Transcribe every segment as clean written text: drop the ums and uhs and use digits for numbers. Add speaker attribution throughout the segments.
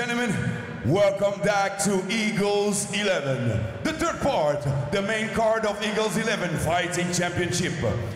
Speaker 1: gentlemen, welcome back to Eagles 11. The third part, the main card of Eagles 11 Fighting Championship.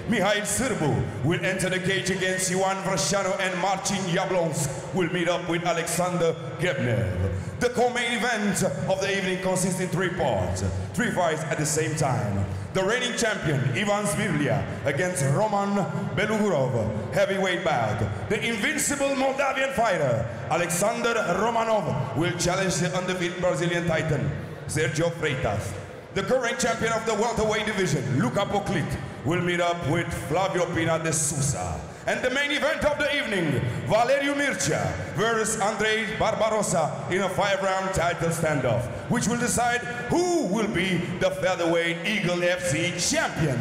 Speaker 1: Mihail Sirbu will enter the cage against Ioan Vranceanu, and Marcin Jablonski will meet up with Alexander Grebnev. The co-main event of the evening consists in three parts, three fights at the same time. The reigning champion, Ivan Zhvirblia, against Roman Belogurov, heavyweight bout. The invincible Moldavian fighter, Alexander Romanov, will challenge the undefeated Brazilian titan, Sergio Freitas. The current champion of the welterweight division, Luca Poclit, will meet up with Flavio Pina de Sousa. And the main event of the evening, Valeriu Mircea versus Andrei Barbarossa in a 5-round title standoff, which will decide who will be the Featherweight Eagle FC champion.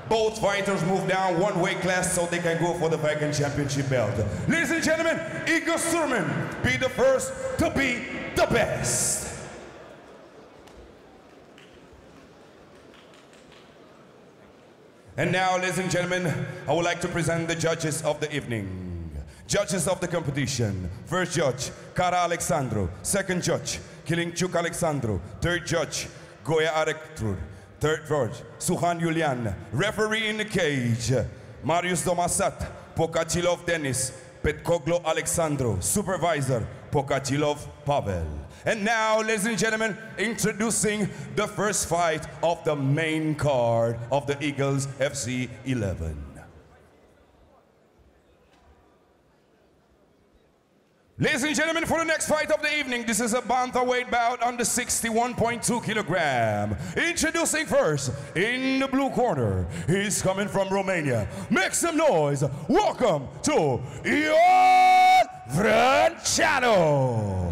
Speaker 1: Both fighters move down one weight class so they can go for the vacant championship belt. Ladies and gentlemen, Eagle Surman, be the first to be the best. And now, ladies and gentlemen, I would like to present the judges of the evening. Judges of the competition. First judge, Cara Alexandru. Second judge, Kilinciuc Alexandru. Third judge, Goya Arectur. Third judge, Suhan Iulian. Referee in the cage, Marius Domasat, Pokatilov Denis, Petkoglo Alexandru. Supervisor, Pokatilov Pavel. And now, ladies and gentlemen, introducing the first fight of the main card of the Eagles FC 11. Ladies and gentlemen, for the next fight of the evening, this is a bantamweight bout under 61.2 kilogram. Introducing first, in the blue corner, he's coming from Romania. Make some noise. Welcome to Ioan Vranceanu.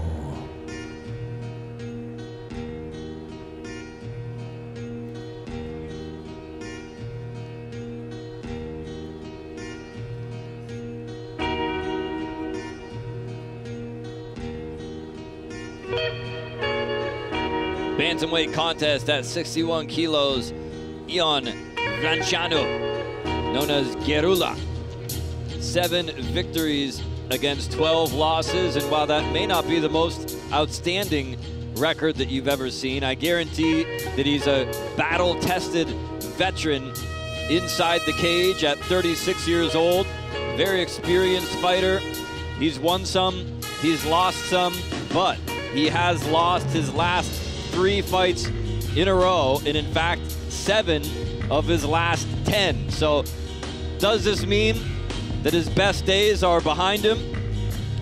Speaker 2: Bantamweight contest at 61 kilos, Ioan Vranceanu, known as Gerula. 7 victories against 12 losses, and while that may not be the most outstanding record that you've ever seen, I guarantee that he's a battle-tested veteran inside the cage at 36 years old. Very experienced fighter. He's won some, he's lost some, but he has lost his last 3 fights in a row, and in fact 7 of his last 10. So does this mean that his best days are behind him?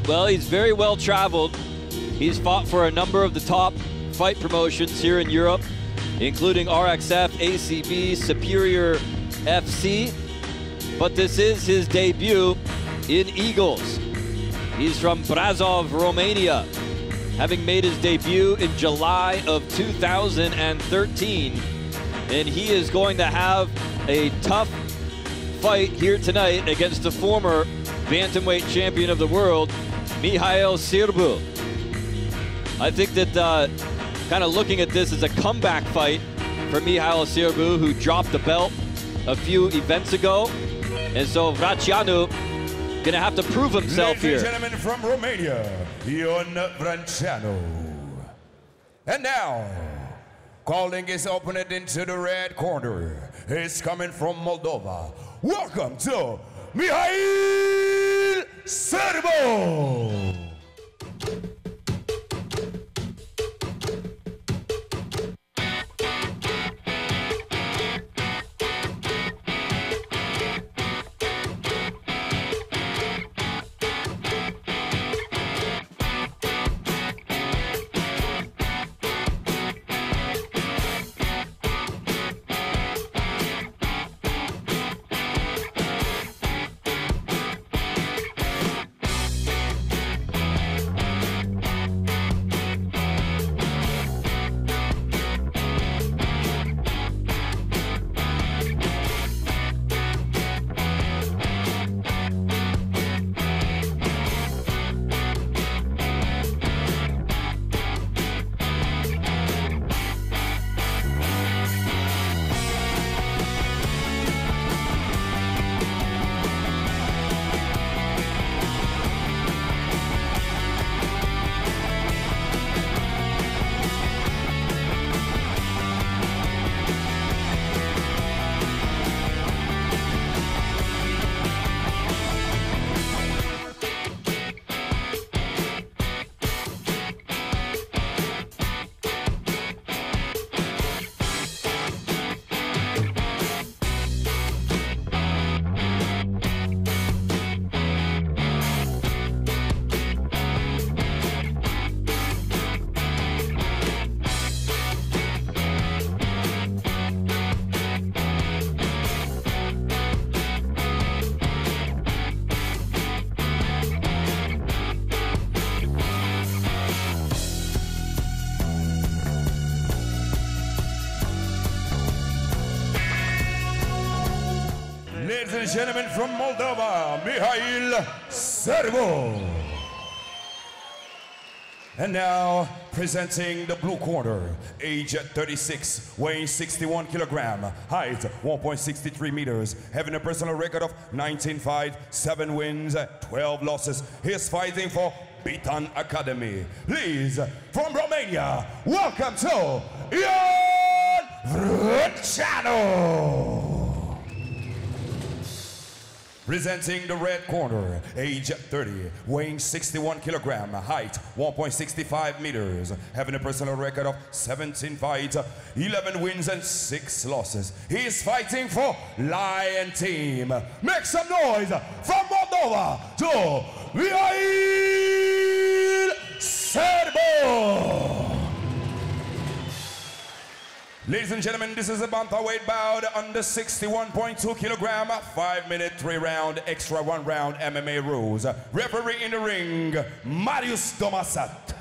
Speaker 2: Well, he's very well traveled. He's fought for a number of the top fight promotions here in Europe, including RXF, ACB, Superior FC, but this is his debut in Eagles. He's from Brazov, Romania, having made his debut in July of 2013. And he is going to have a tough fight here tonight against the former bantamweight champion of the world, Mihail Sirbu. I think that kind of looking at this as a comeback fight for Mihail Sirbu, who dropped the belt a few events ago. And so Vranceanu gonna have to prove himself here.
Speaker 1: Ladies and gentlemen from Romania, Ioan Vranceanu. And now, calling his opponent into the red corner, he's coming from Moldova. Welcome to Mihail Sirbu. and gentlemen, from Moldova, Mihail Sirbu. And now, presenting the blue corner, age 36, weighing 61 kilogram, height 1.63 meters, having a personal record of 19 fights, 7 wins, 12 losses. He's fighting for BOUT Academy. Please, from Romania, welcome to Ivan Vranceanu. Presenting the red corner, age 30, weighing 61 kilogram, height 1.65 meters, having a personal record of 17 fights, 11 wins and 6 losses. He's fighting for Lion Team. Make some noise from Moldova to Mihail Sirbu. Ladies and gentlemen, this is a Bantamweight bout under 61.2 kilogram, 5-minute, 3-round, extra 1 round MMA rules. Referee in the ring, Marius Tomasat.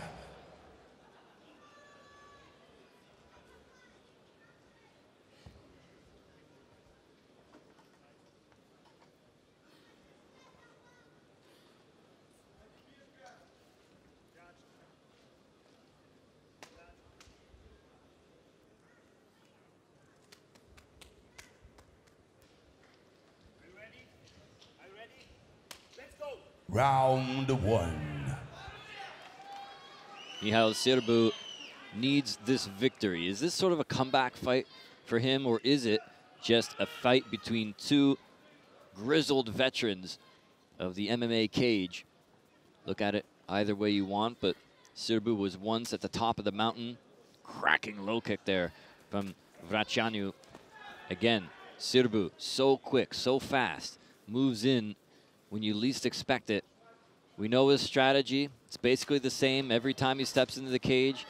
Speaker 1: Round 1.
Speaker 2: Mihail Sirbu needs this victory. Is this sort of a comeback fight for him, or is it just a fight between two grizzled veterans of the MMA cage? Look at it either way you want, but Sirbu was once at the top of the mountain. Cracking low kick there from Vranceanu. Again, Sirbu, so quick, so fast, moves in when you least expect it. We know his strategy. It's basically the same every time he steps into the cage.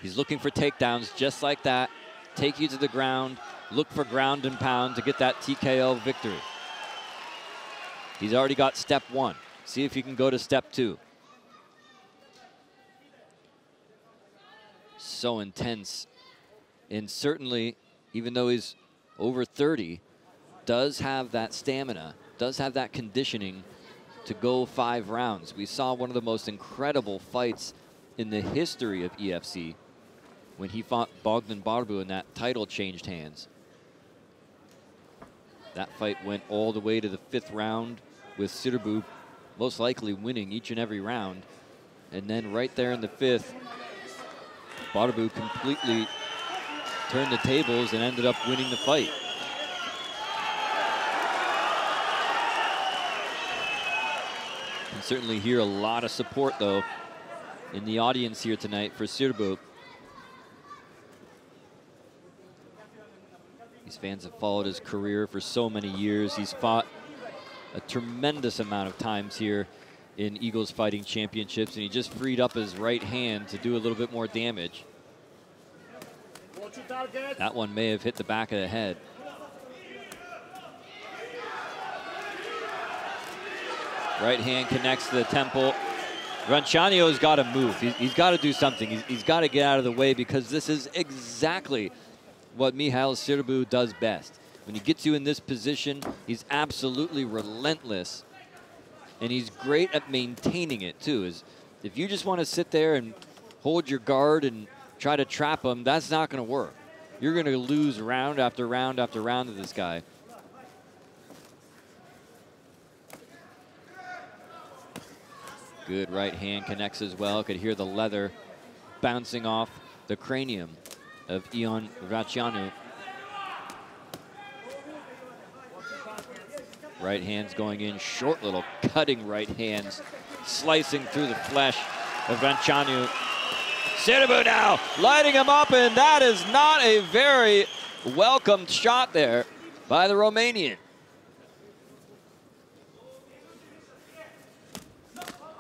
Speaker 2: He's looking for takedowns just like that. Take you to the ground, look for ground and pound to get that TKO victory. He's already got step 1. See if he can go to step 2. So intense. And certainly, even though he's over 30, does have that stamina, does have that conditioning to go 5 rounds. We saw one of the most incredible fights in the history of EFC when he fought Bogdan Barbu and that title changed hands. That fight went all the way to the 5th round with Sirbu most likely winning each and every round. And then right there in the 5th, Barbu completely turned the tables and ended up winning the fight. Can certainly hear a lot of support, though, in the audience here tonight for Sirbu. These fans have followed his career for so many years. He's fought a tremendous amount of times here in Eagles Fighting Championships, and he just freed up his right hand to do a little bit more damage. That one may have hit the back of the head. Right hand connects to the temple. Vranceanu's got to move. He's got to do something. He's got to get out of the way, because this is exactly what Mihail Sirbu does best. When he gets you in this position, he's absolutely relentless. And he's great at maintaining it, too. If you just want to sit there and hold your guard and try to trap him, that's not going to work. You're going to lose round after round after round to this guy. Good right hand connects as well. Could hear the leather bouncing off the cranium of Ivan Vranceanu. Right hands going in, short little cutting right hands, slicing through the flesh of Vranceanu. Sirbu now lighting him up, and that is not a very welcomed shot there by the Romanian.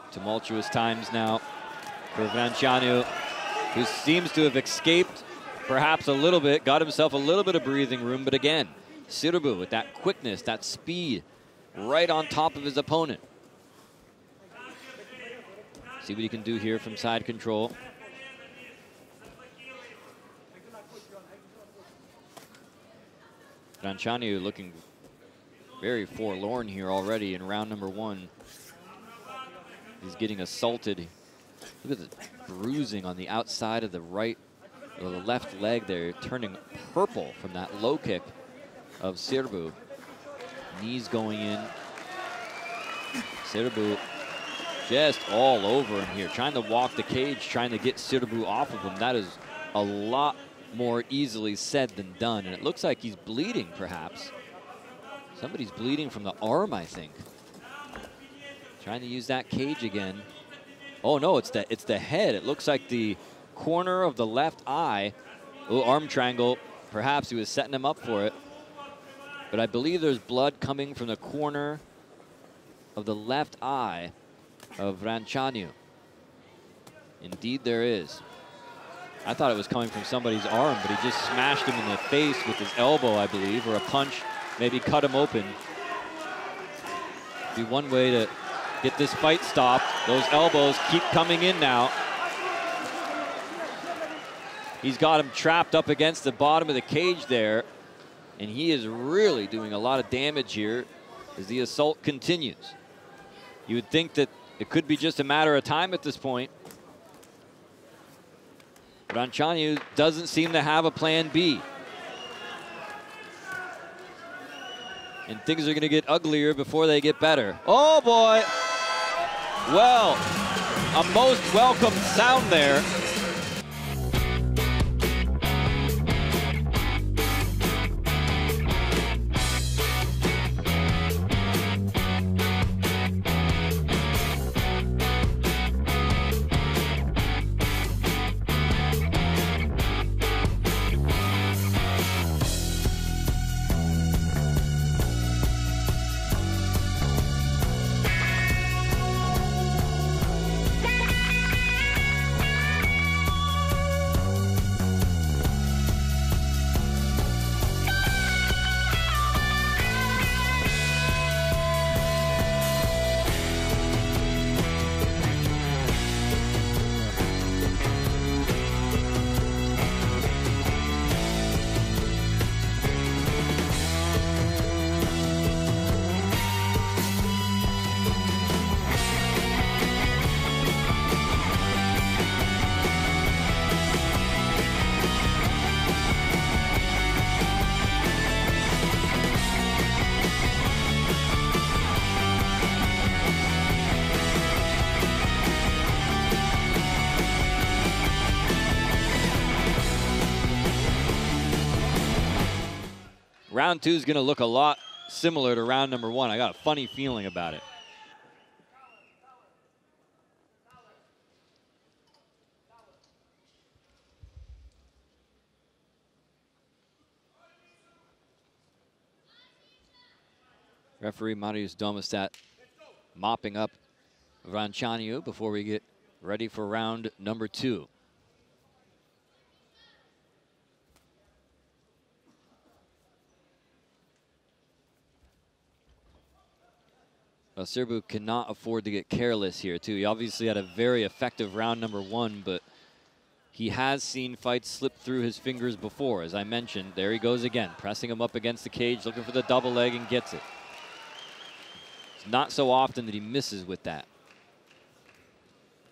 Speaker 2: Tumultuous times now for Vranceanu, who seems to have escaped perhaps a little bit, got himself a little bit of breathing room, but again, Sirbu with that quickness, that speed, right on top of his opponent. See what he can do here from side control. Vranceanu looking very forlorn here already in round number 1. He's getting assaulted. Look at the bruising on the outside of the the left leg there, turning purple from that low kick of Sirbu. Knees going in. Sirbu just all over him here, trying to walk the cage, trying to get Sirbu off of him. That is a lot more easily said than done, and it looks like he's bleeding, perhaps. Somebody's bleeding from the arm, I think. Trying to use that cage again. Oh no, it's the head. It looks like the corner of the left eye. Oh, arm triangle. Perhaps he was setting him up for it. But I believe there's blood coming from the corner of the left eye of Vranceanu. Indeed there is. I thought it was coming from somebody's arm, but he just smashed him in the face with his elbow, I believe, or a punch, maybe cut him open. Be one way to get this fight stopped. Those elbows keep coming in now. He's got him trapped up against the bottom of the cage there, and he is really doing a lot of damage here as the assault continues. You would think that it could be just a matter of time at this point. Vranceanu doesn't seem to have a plan B. And things are going to get uglier before they get better. Oh boy! Well, a most welcome sound there. Round 2 is going to look a lot similar to round number 1. I got a funny feeling about it. Referee Marius Domastat mopping up Vranceanu before we get ready for round number 2. Well, Sirbu cannot afford to get careless here, too. He obviously had a very effective round number 1, but he has seen fights slip through his fingers before. As I mentioned, there he goes again, pressing him up against the cage, looking for the double leg, and gets it. It's not so often that he misses with that.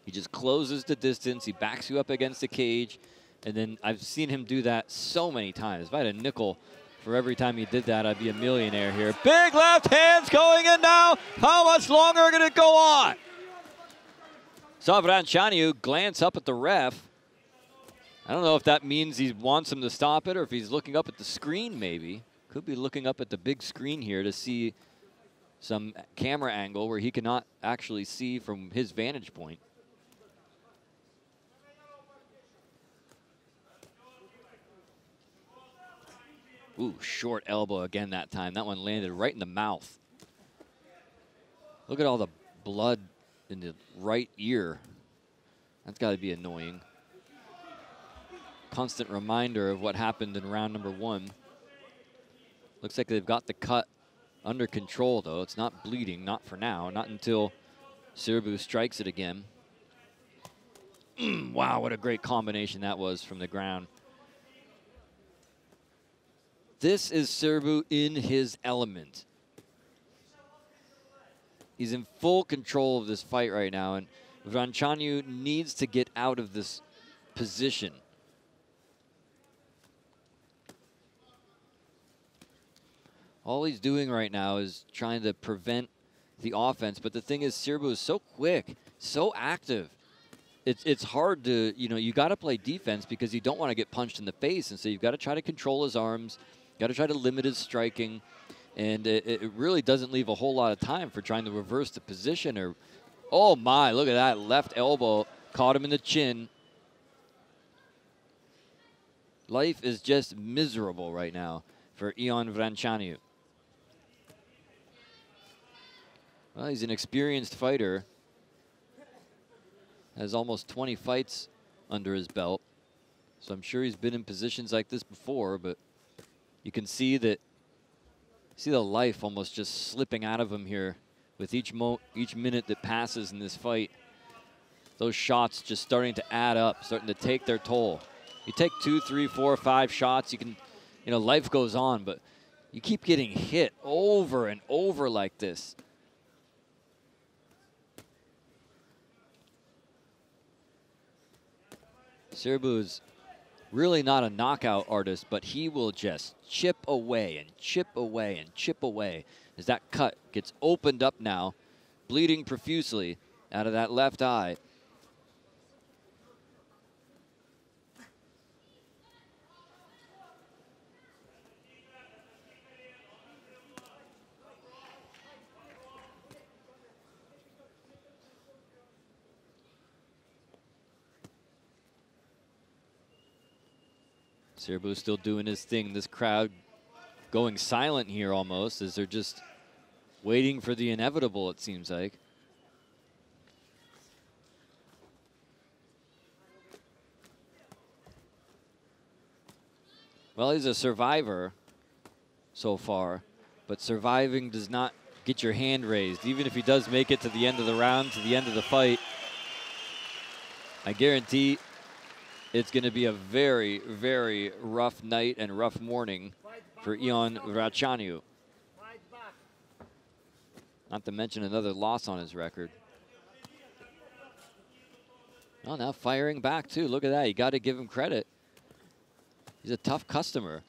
Speaker 2: He just closes the distance, he backs you up against the cage, and then I've seen him do that so many times. If I had a nickel for every time he did that, I'd be a millionaire here. Big left hands going in now. How much longer are going to go on? Saw Vranceanu glance up at the ref. I don't know if that means he wants him to stop it or if he's looking up at the screen maybe. Could be looking up at the big screen here to see some camera angle where he cannot actually see from his vantage point. Ooh, short elbow again that time. That one landed right in the mouth. Look at all the blood in the right ear. That's got to be annoying. Constant reminder of what happened in round number 1. Looks like they've got the cut under control, though. It's not bleeding, not for now, not until Sirbu strikes it again. Wow, what a great combination that was from the ground. This is Sirbu in his element. He's in full control of this fight right now, and Vranceanu needs to get out of this position. All he's doing right now is trying to prevent the offense, but the thing is, Sirbu is so quick, so active. It's hard to, you know, you got to play defense because you don't want to get punched in the face, and so you've got to try to control his arms, got to try to limit his striking, and it really doesn't leave a whole lot of time for trying to reverse the position. Or, oh my, look at that left elbow, caught him in the chin. Life is just miserable right now for Ivan Vranceanu. Well, he's an experienced fighter. Has almost 20 fights under his belt. So I'm sure he's been in positions like this before, but you can see that, see the life almost just slipping out of him here with each minute that passes in this fight. Those shots just starting to add up, starting to take their toll. You take 2, 3, 4, 5 shots, you can, you know, life goes on, but you keep getting hit over and over like this. Sirbu is really not a knockout artist, but he will just chip away and chip away and chip away as that cut gets opened up now, bleeding profusely out of that left eye. Sirbu still doing his thing. This crowd going silent here almost as they're just waiting for the inevitable, it seems like. Well, he's a survivor so far, but surviving does not get your hand raised. Even if he does make it to the end of the round, to the end of the fight, I guarantee it's going to be a very, very rough night and rough morning for Ivan Vranceanu. Not to mention another loss on his record. Oh, now firing back too. Look at that. You got to give him credit. He's a tough customer.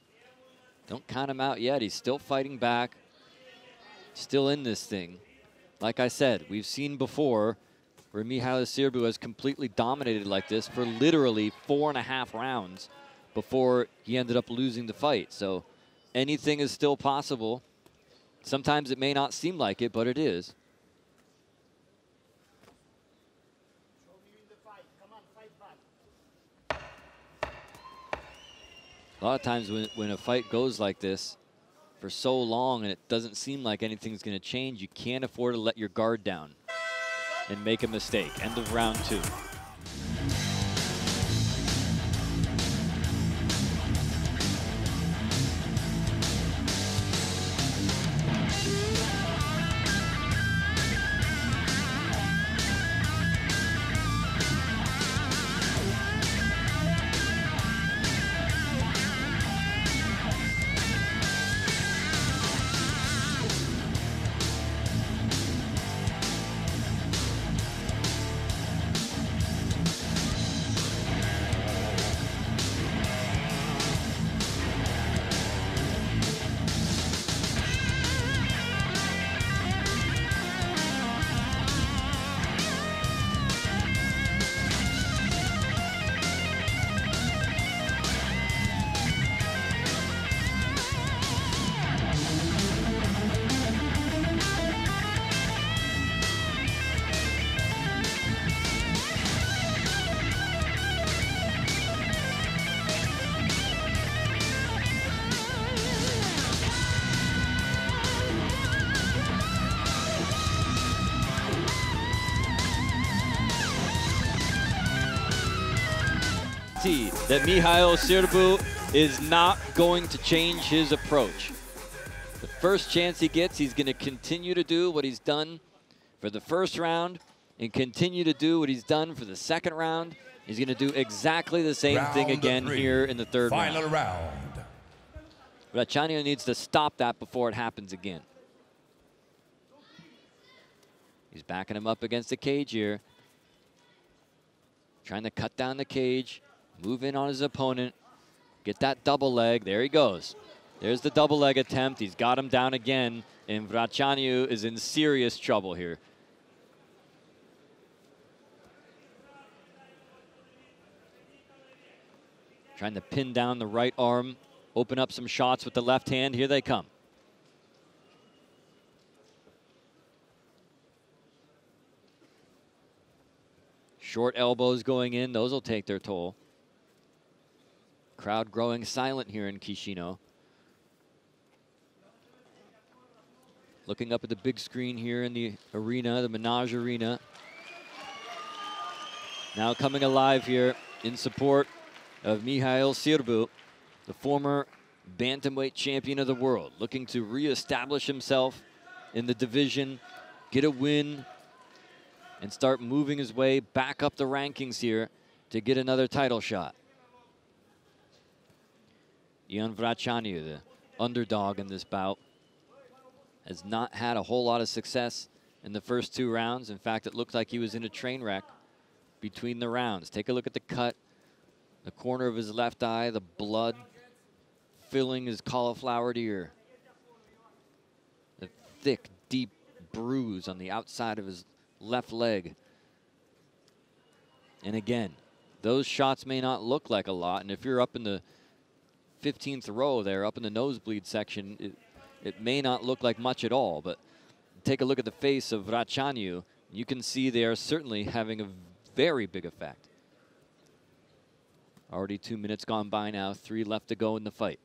Speaker 2: Don't count him out yet. He's still fighting back. Still in this thing. Like I said, we've seen before where Mihail Sirbu has completely dominated like this for literally 4.5 rounds before he ended up losing the fight. So anything is still possible. Sometimes it may not seem like it, but it is. A lot of times when a fight goes like this for so long and it doesn't seem like anything's going to change, you can't afford to let your guard down and make a mistake. End of round 2. That Mihail Sirbu is not going to change his approach. The first chance he gets, he's going to continue to do what he's done for the first round and continue to do what he's done for the second round. He's going to do exactly the same thing again here in the third round.
Speaker 1: Final round.
Speaker 2: Vranceanu needs to stop that before it happens again. He's backing him up against the cage here. Trying to cut down the cage, move in on his opponent, get that double leg. There he goes. There's the double leg attempt. He's got him down again, and Vranceanu is in serious trouble here. Trying to pin down the right arm, open up some shots with the left hand. Here they come. Short elbows going in. Those will take their toll. Crowd growing silent here in Chisinau. Looking up at the big screen here in the arena, the Menage Arena. Now coming alive here in support of Mihail Sirbu, the former bantamweight champion of the world, looking to reestablish himself in the division, get a win, and start moving his way back up the rankings here to get another title shot. Ivan Vranceanu, the underdog in this bout, has not had a whole lot of success in the first 2 rounds. In fact, it looked like he was in a train wreck between the rounds. Take a look at the cut, the corner of his left eye, the blood filling his cauliflowered ear. The thick, deep bruise on the outside of his left leg. And again, those shots may not look like a lot, and if you're up in the 15th row there, up in the nosebleed section, it may not look like much at all, but take a look at the face of Vranceanu. You can see they are certainly having a very big effect. Already 2 minutes gone by now, 3 left to go in the fight.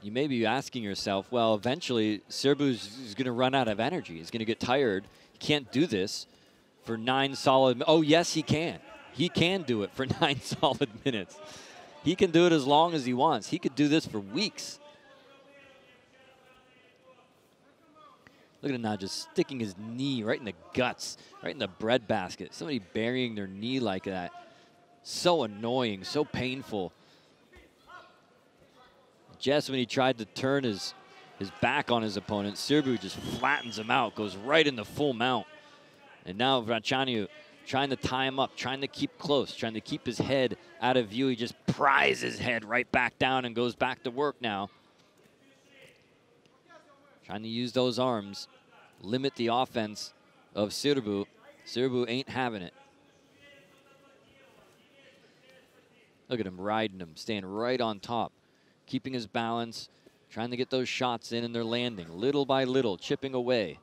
Speaker 2: You may be asking yourself, well, eventually Sirbu is going to run out of energy. He's going to get tired. He can't do this for 9 solid minutes. Oh, yes, he can. He can do it for 9 solid minutes. He can do it as long as he wants. He could do this for weeks. Look at him now, just sticking his knee right in the guts, right in the breadbasket. Somebody burying their knee like that. So annoying, so painful. Just when he tried to turn his back on his opponent, Sirbu just flattens him out, goes right in the full mount. And now Vranceanu trying to tie him up, trying to keep close, trying to keep his head out of view. He just pries his head right back down and goes back to work now. Trying to use those arms, limit the offense of Sirbu. Sirbu ain't having it. Look at him riding him, staying right on top, keeping his balance, trying to get those shots in, and they're landing little by little, chipping away.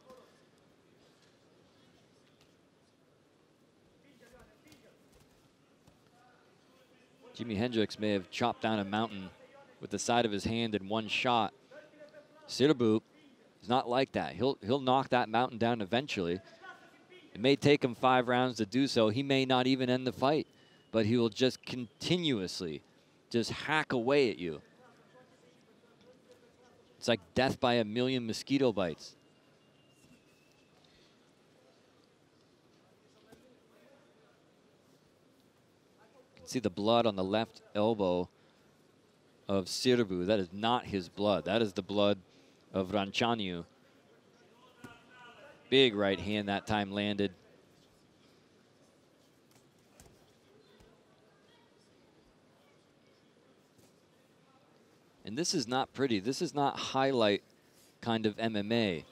Speaker 2: Jimi Hendrix may have chopped down a mountain with the side of his hand in one shot. Sirbu is not like that. He'll knock that mountain down eventually. It may take him 5 rounds to do so. He may not even end the fight, but he will just continuously just hack away at you. It's like death by a million mosquito bites. See the blood on the left elbow of Sirbu. That is not his blood. That is the blood of Vranceanu. Big right hand that time landed. And this is not pretty. This is not highlight kind of MMA.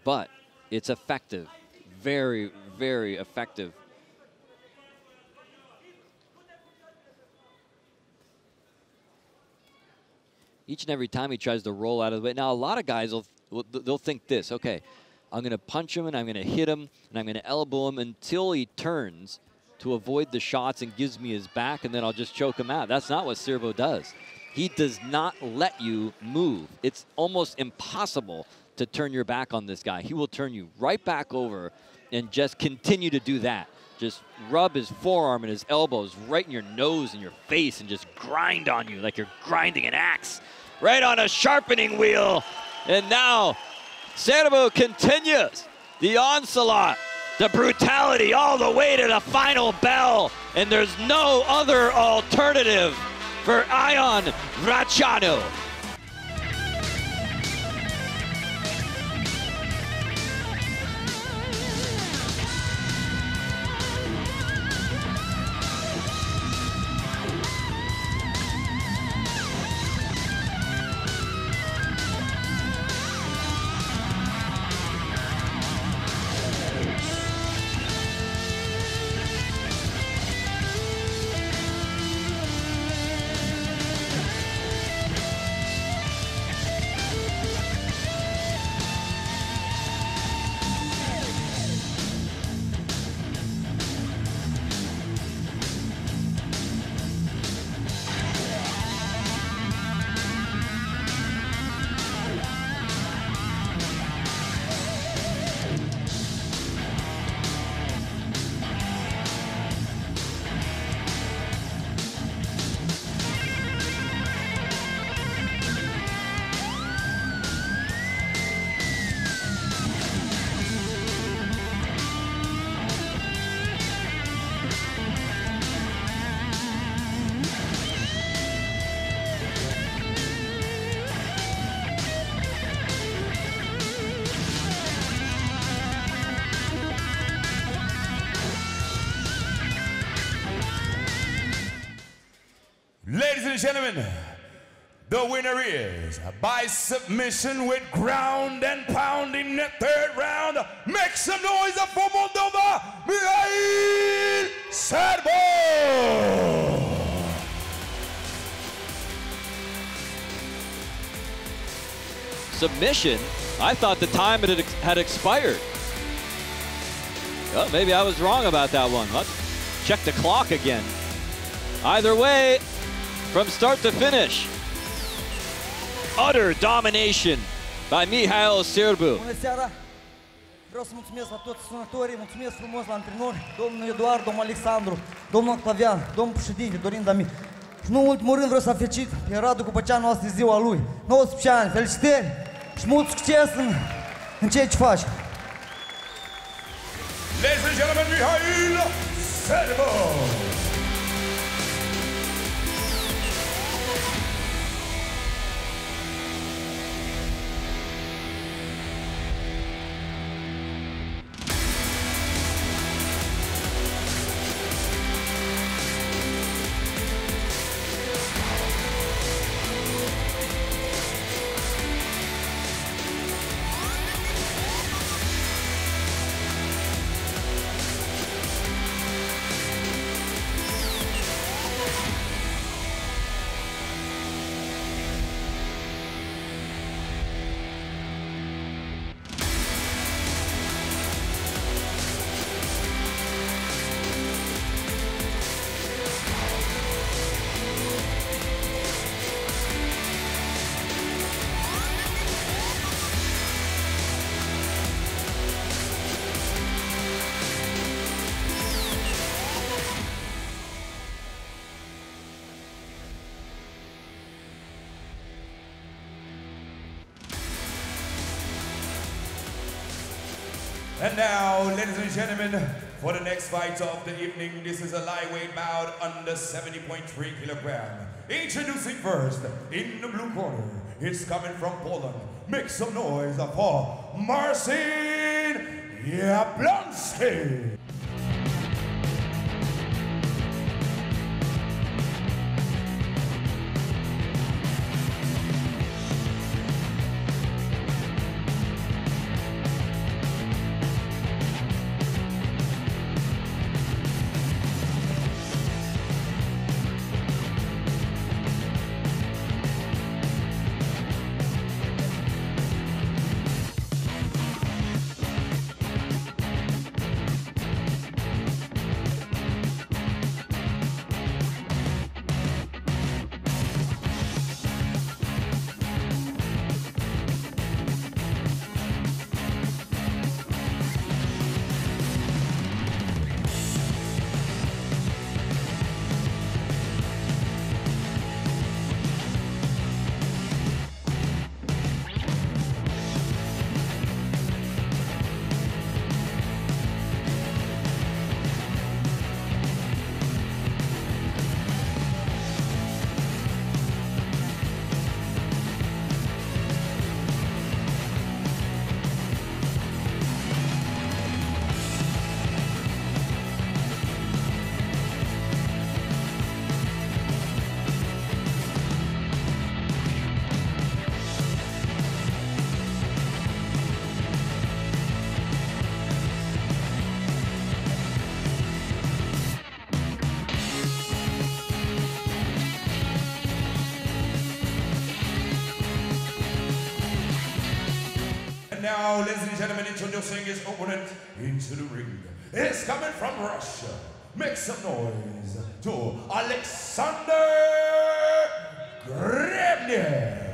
Speaker 2: But it's effective. Very, very effective. Each and every time he tries to roll out of the way. Now, a lot of guys, they'll think this, okay, I'm going to punch him and I'm going to hit him and I'm going to elbow him until he turns to avoid the shots and gives me his back, and then I'll just choke him out. That's not what Sirbu does. He does not let you move. It's almost impossible to turn your back on this guy. He will turn you right back over and just continue to do that. Just rub his forearm and his elbows right in your nose and your face and just grind on you like you're grinding an axe. Right on a sharpening wheel. And now Sirbu continues the onslaught, the brutality all the way to the final bell. And there's no other alternative for Ivan Vranceanu.
Speaker 1: and gentlemen, the winner is by submission with ground and pound in the third round. Make some noise for Moldova, Mihail Sirbu!
Speaker 2: Submission? I thought the time had expired. Well, maybe I was wrong about that one. Let's check the clock again. Either way, from start to finish, utter domination by Mihail Sirbu.
Speaker 3: Bună seara! Vreau să mulțumesc la toți sunătorii, mulțumesc frumos la antrenori, domnul Eduard, domnul Alexandru, domnul Octavian, domnul președinte, Dorin Dami. Și nu în ultimul rând vreau să felicit pe Radu cu cea noastră ziua lui. 19 ani, felicitări și mult succes în ceea ce faci.
Speaker 1: Ladies and gentlemen, Mihail Sirbu! And now, ladies and gentlemen, for the next fight of the evening, this is a lightweight bout under 70.3 kilogram. Introducing first, in the blue corner, it's coming from Poland. Make some noise for Marcin Jablonski. Now, ladies and gentlemen, introducing his opponent into the ring. It's coming from Russia. Make some noise to Alexander Grebnev.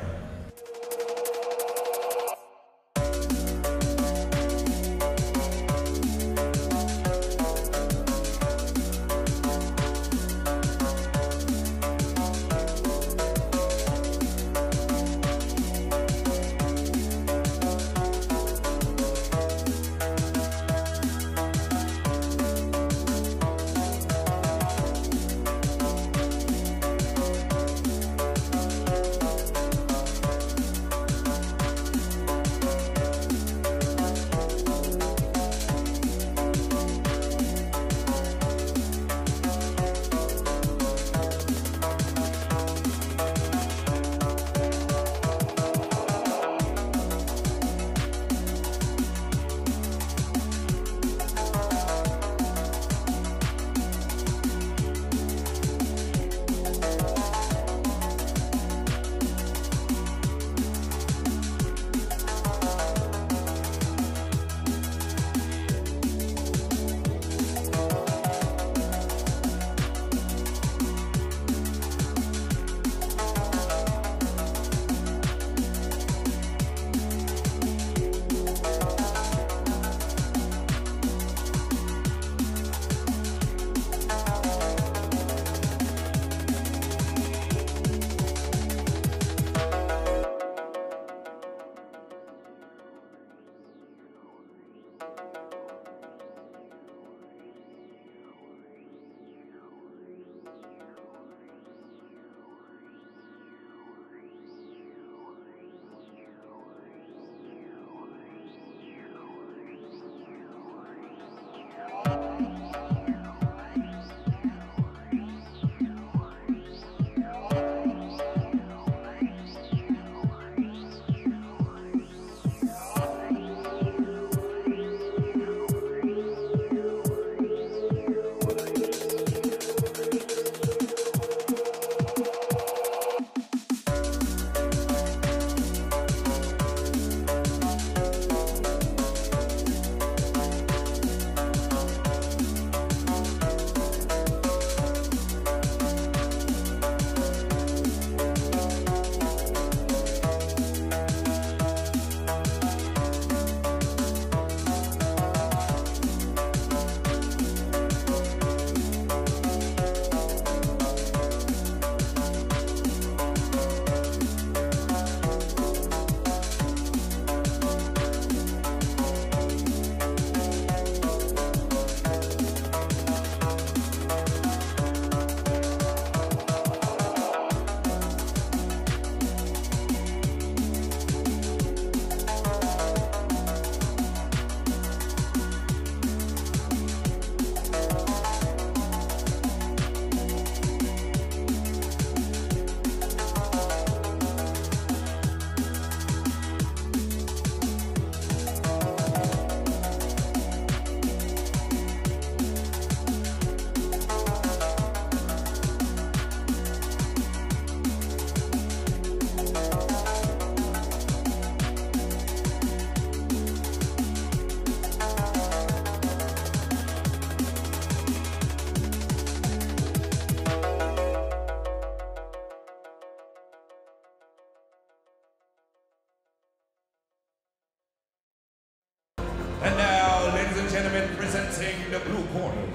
Speaker 1: And now, ladies and gentlemen, presenting the blue corner,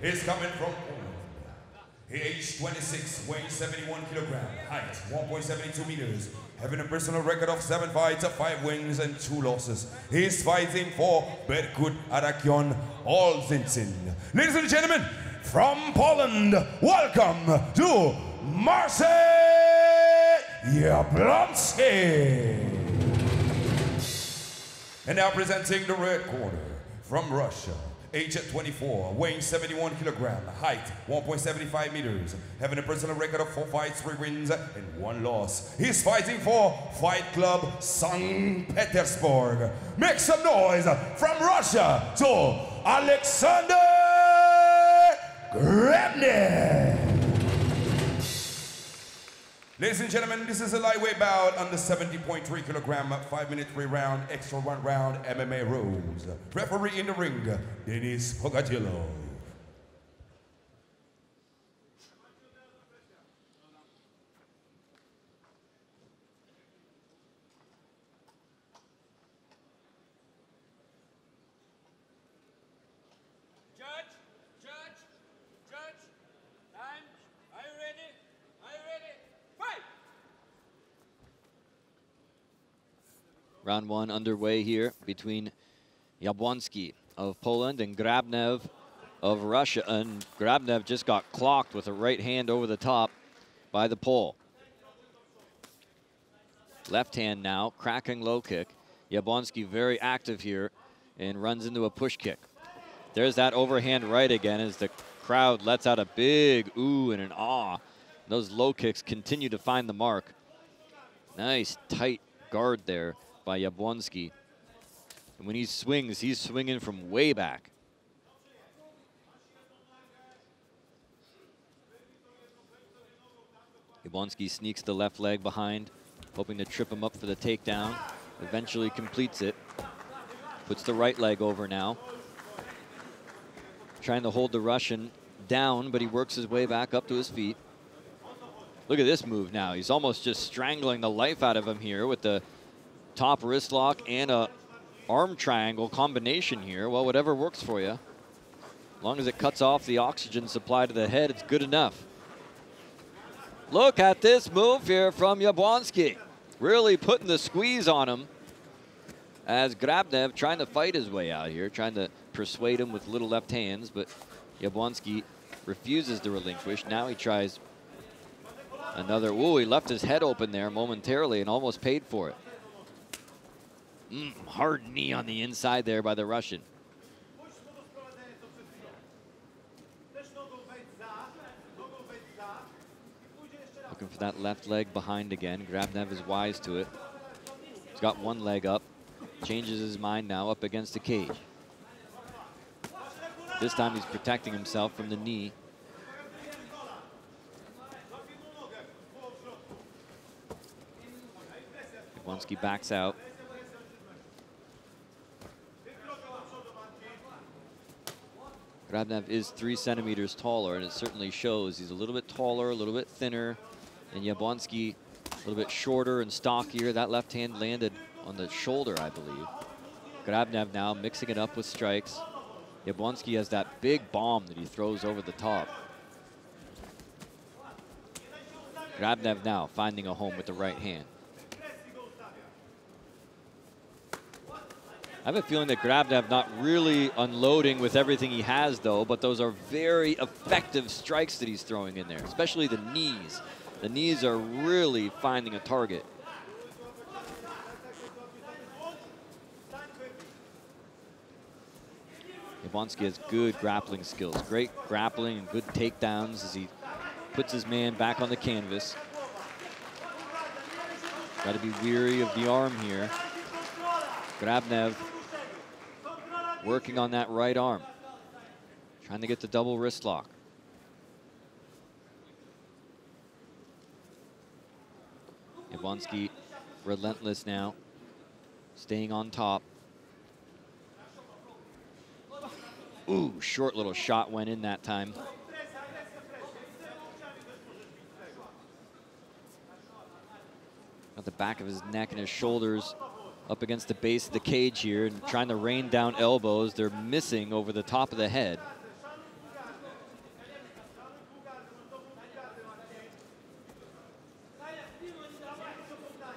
Speaker 1: is coming from Poland. Age 26, weighing 71 kilograms, height 1.72 meters, having a personal record of 7 fights, 5 wins and 2 losses. He's fighting for Berkut Arakion Olsztyn. Ladies and gentlemen, from Poland, welcome to Marcin Jablonski. And now presenting the red corner, from Russia, age at 24, weighing 71 kilograms, height 1.75 meters, having a personal record of 4 fights, 3 wins, and 1 loss. He's fighting for Fight Club St. Petersburg. Make some noise from Russia to Alexander Grebnev. Ladies and gentlemen, this is a lightweight bout under 70.3 kilogram, 5-minute 3-round, extra 1 round MMA rules. Referee in the ring, Denis Pogatillo.
Speaker 2: Round 1 underway here between Jablonski of Poland and Grebnev of Russia. And Grebnev just got clocked with a right hand over the top by the pole. Left hand now, cracking low kick. Jablonski very active here and runs into a push kick. There's that overhand right again as the crowd lets out a big ooh and an ah. Those low kicks continue to find the mark. Nice tight guard there by Jablonski. And when he swings, he's swinging from way back. Jablonski sneaks the left leg behind, hoping to trip him up for the takedown. Eventually completes it. Puts the right leg over now. Trying to hold the Russian down, but he works his way back up to his feet. Look at this move now. He's almost just strangling the life out of him here with the top wrist lock and a arm triangle combination here. Well, whatever works for you. As long as it cuts off the oxygen supply to the head, it's good enough. Look at this move here from Jablonski. Really putting the squeeze on him as Grebnev trying to fight his way out here, trying to persuade him with little left hands, but Jablonski refuses to relinquish. Now he tries another. Ooh, he left his head open there momentarily and almost paid for it. Hard knee on the inside there by the Russian. Looking for that left leg behind again. Grebnev is wise to it. He's got one leg up. Changes his mind now up against the cage. This time he's protecting himself from the knee. Jablonski backs out. Grebnev is 3 centimeters taller, and it certainly shows. He's a little bit taller, a little bit thinner, and Jablonski a little bit shorter and stockier. That left hand landed on the shoulder, I believe. Grebnev now mixing it up with strikes. Jablonski has that big bomb that he throws over the top. Grebnev now finding a home with the right hand. I have a feeling that Grebnev not really unloading with everything he has, though, but those are very effective strikes that he's throwing in there, especially the knees. The knees are really finding a target. Jablonski has good grappling skills, great grappling and good takedowns as he puts his man back on the canvas. Got to be weary of the arm here. Grebnev working on that right arm, trying to get the double wrist lock. Jablonski relentless now, staying on top. Ooh, short little shot went in that time. Got the back of his neck and his shoulders up against the base of the cage here and trying to rain down elbows. They're missing over the top of the head.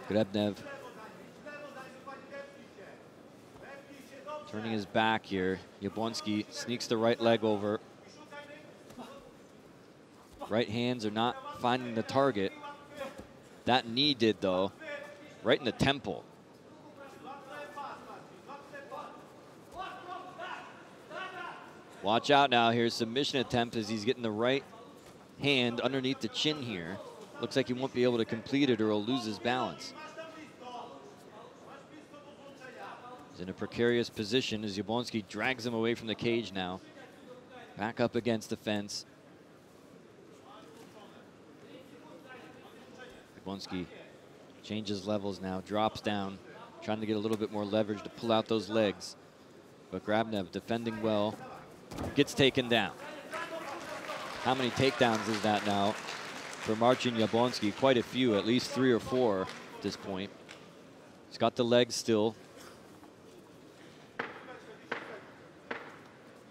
Speaker 2: Grebnev turning his back here. Jablonski sneaks the right leg over. Right hands are not finding the target. That knee did, though, right in the temple. Watch out now. Here's submission attempt as he's getting the right hand underneath the chin here. Looks like he won't be able to complete it or he'll lose his balance. He's in a precarious position as Jablonski drags him away from the cage now. Back up against the fence. Jablonski changes levels now, drops down, trying to get a little bit more leverage to pull out those legs. But Grebnev defending well, gets taken down. How many takedowns is that now for Marcin Jablonski? Quite a few, at least 3 or 4 at this point. He's got the legs still.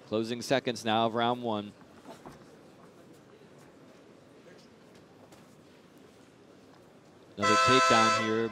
Speaker 2: Closing seconds now of round 1. Another takedown here.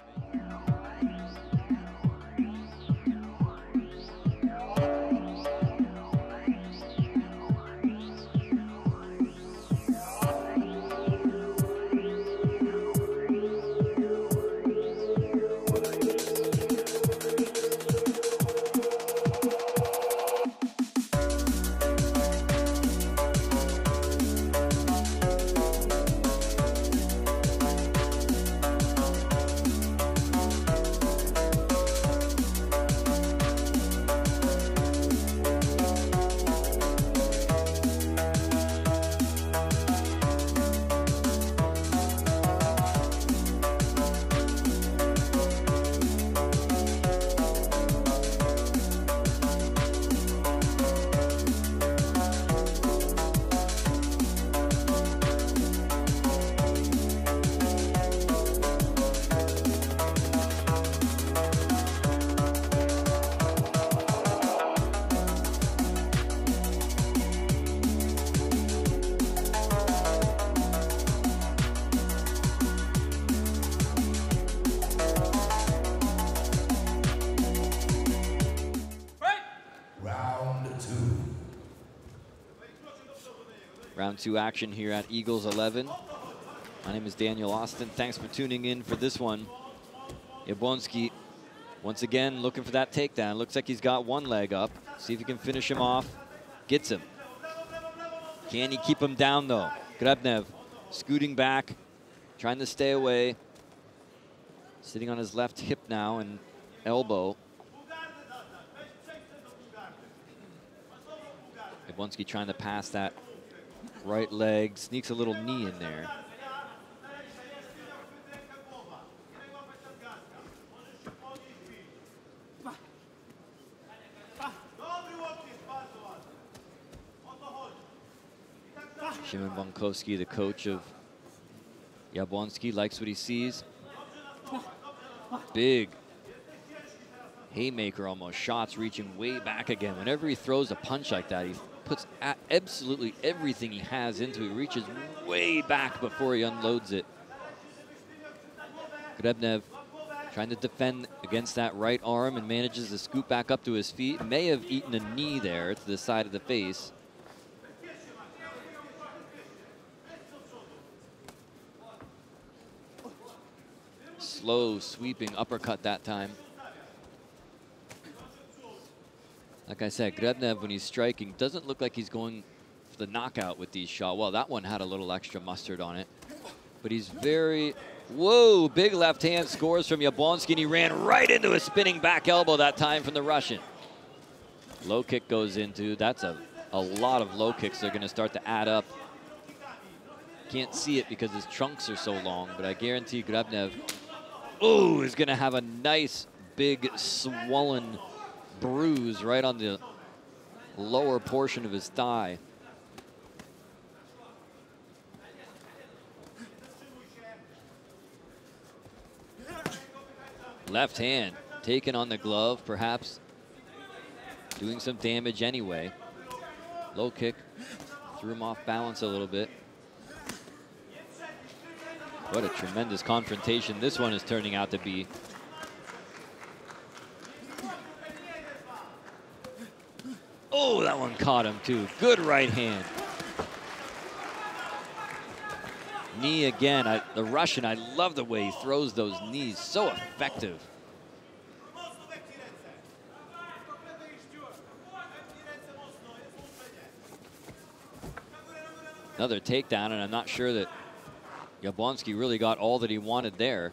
Speaker 1: Round 2.
Speaker 2: Round 2 action here at Eagles 11. My name is Daniel Austin. Thanks for tuning in for this one. Jablonski, once again, looking for that takedown. Looks like he's got one leg up. See if he can finish him off. Gets him. Can he keep him down, though? Grebnev scooting back, trying to stay away. Sitting on his left hip now and elbow. Jablonski trying to pass that right leg. Sneaks a little knee in there. Szymon Bonkowski, the coach of Jablonski, likes what he sees. Big haymaker almost, shots reaching way back again. Whenever he throws a punch like that, he puts absolutely everything he has into it. He reaches way back before he unloads it. Grebnev trying to defend against that right arm and manages to scoot back up to his feet. May have eaten a knee there to the side of the face. Slow sweeping uppercut that time. Like I said, Grebnev, when he's striking, doesn't look like he's going for the knockout with these shots. Well, that one had a little extra mustard on it. But he's very, whoa, big left hand scores from Jablonski, and he ran right into a spinning back elbow that time from the Russian. Low kick goes into, that's a lot of low kicks. They're going to start to add up. Can't see it because his trunks are so long, but I guarantee Grebnev, oh, is going to have a nice big swollen bruise right on the lower portion of his thigh. Left hand taken on the glove, perhaps doing some damage anyway. Low kick threw him off balance a little bit. What a tremendous confrontation this one is turning out to be. Oh, that one caught him too. Good right hand. Knee again. The Russian, I love the way he throws those knees. So effective. Another takedown, and I'm not sure that Jablonski really got all that he wanted there.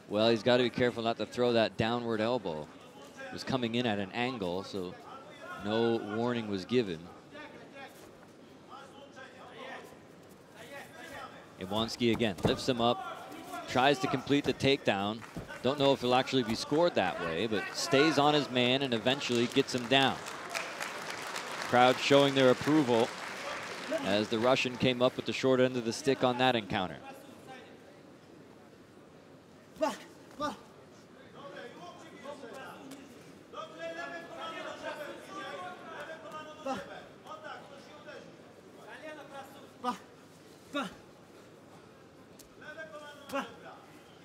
Speaker 2: Well, he's got to be careful not to throw that downward elbow. It was coming in at an angle, so no warning was given. Jablonski again lifts him up, tries to complete the takedown. Don't know if he'll actually be scored that way, but stays on his man and eventually gets him down. Crowd showing their approval as the Russian came up with the short end of the stick on that encounter.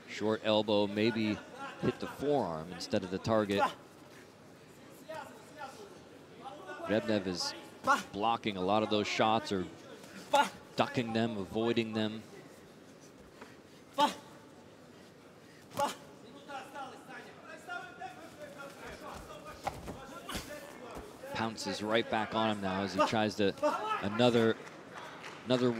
Speaker 2: Short elbow maybe hit the forearm instead of the target. Grebnev is blocking a lot of those shots or ducking them, avoiding them. Pounces right back on him now as he tries to another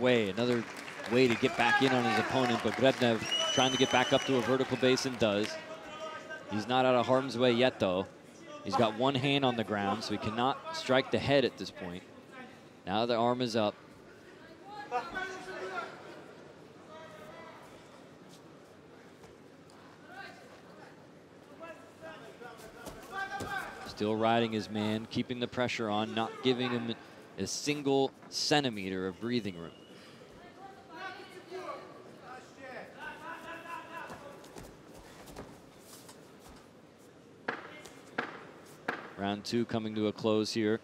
Speaker 2: way to get back in on his opponent, but Grebnev trying to get back up to a vertical base and does. He's not out of harm's way yet, though. He's got one hand on the ground, so he cannot strike the head at this point. Now the arm is up. Still riding his man, keeping the pressure on, not giving him a single centimeter of breathing room. Round two coming to a close here.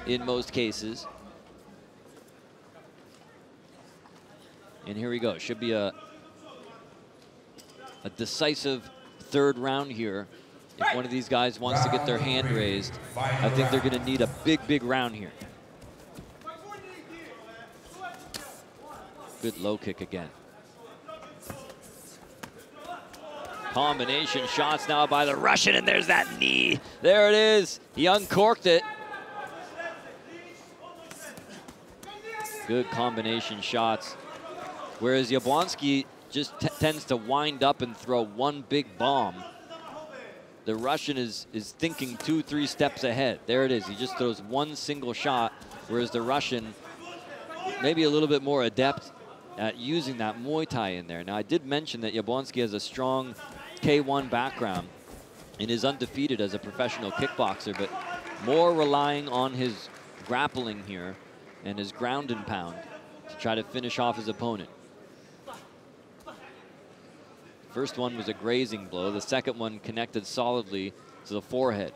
Speaker 2: in most cases. And here we go. Should be a decisive third round here. If one of these guys wants to get their hand raised, I think they're going to need a big, big round here. Good low kick again. Combination shots now by the Russian, and there's that knee. There it is. He uncorked it. Good combination shots. Whereas Jablonski just tends to wind up and throw one big bomb. The Russian is thinking 2-3 steps ahead. There it is. He just throws one single shot, whereas the Russian maybe a little bit more adept at using that Muay Thai in there. Now, I did mention that Jablonski has a strong K1 background and is undefeated as a professional kickboxer, but more relying on his grappling here and his ground and pound to try to finish off his opponent. First one was a grazing blow. The second one connected solidly to the forehead.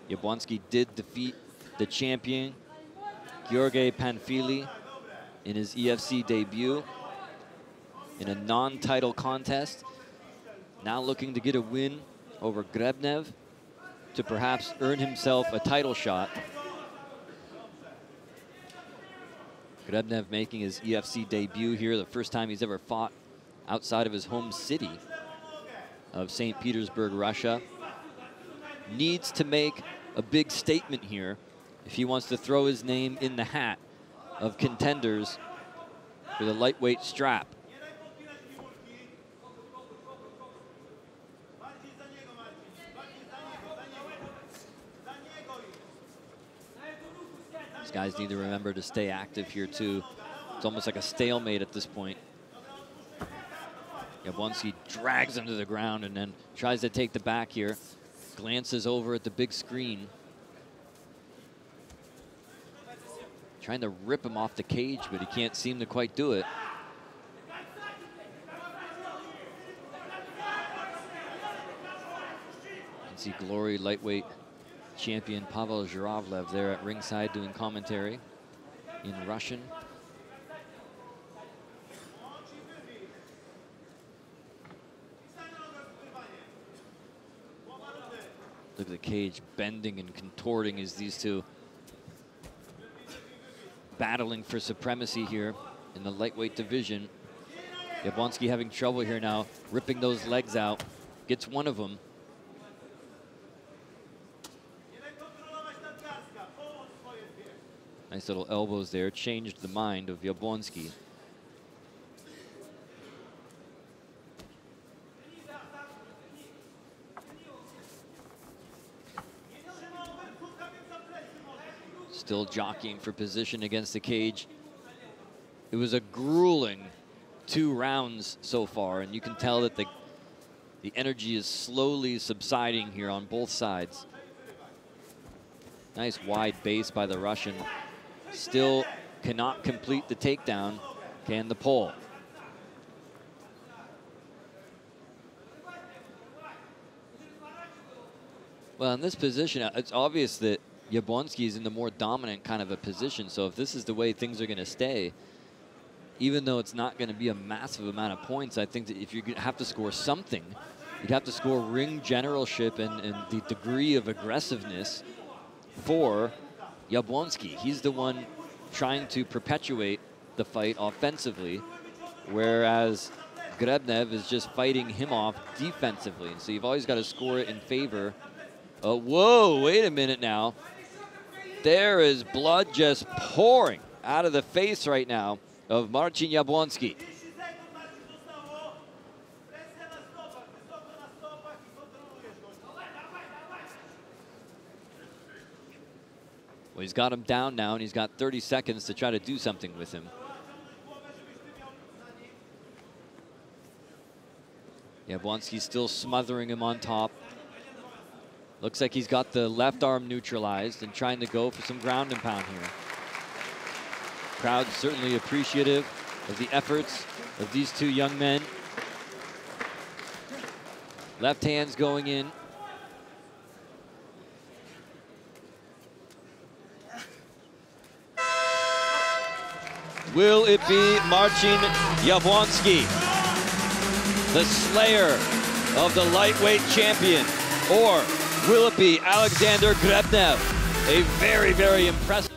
Speaker 2: Jablonski did defeat the champion, Gheorghe Panfili, in his EFC debut in a non-title contest. Now looking to get a win over Grebnev to perhaps earn himself a title shot. Grebnev making his EFC debut here, the first time he's ever fought outside of his home city of St. Petersburg, Russia. Needs to make a big statement here if he wants to throw his name in the hat of contenders for the lightweight strap. These guys need to remember to stay active here too. It's almost like a stalemate at this point. Jablonski drags him to the ground and then tries to take the back here. Glances over at the big screen. Trying to rip him off the cage, but he can't seem to quite do it. You can see Glory lightweight champion Pavel Zhuravlev there at ringside doing commentary in Russian. Look at the cage bending and contorting as these two battling for supremacy here in the lightweight division. Jablonski having trouble here now, ripping those legs out. Gets one of them. Nice little elbows there, changed the mind of Jablonski. Still jockeying for position against the cage. It was a grueling 2 rounds so far, and you can tell that the energy is slowly subsiding here on both sides. Nice wide base by the Russian. Still cannot complete the takedown. Can the Pole? Well, in this position, it's obvious that Jablonski is in the more dominant kind of a position. So if this is the way things are going to stay, even though it's not going to be a massive amount of points, I think that if you have to score something, you'd have to score ring generalship and the degree of aggressiveness for Jablonski. He's the one trying to perpetuate the fight offensively, whereas Grebnev is just fighting him off defensively. And so you've always got to score it in favor. Whoa, wait a minute now. There is blood just pouring out of the face right now of Marcin Jablonski. Well, he's got him down now, and he's got 30 seconds to try to do something with him. Jablonski's still smothering him on top. Looks like he's got the left arm neutralized and trying to go for some ground and pound here. Crowd certainly appreciative of the efforts of these two young men. Left hand's going in. Will it be Marcin Jablonski, the slayer of the lightweight champion? Or will it be Alexander Grebnev, a very, very impressive...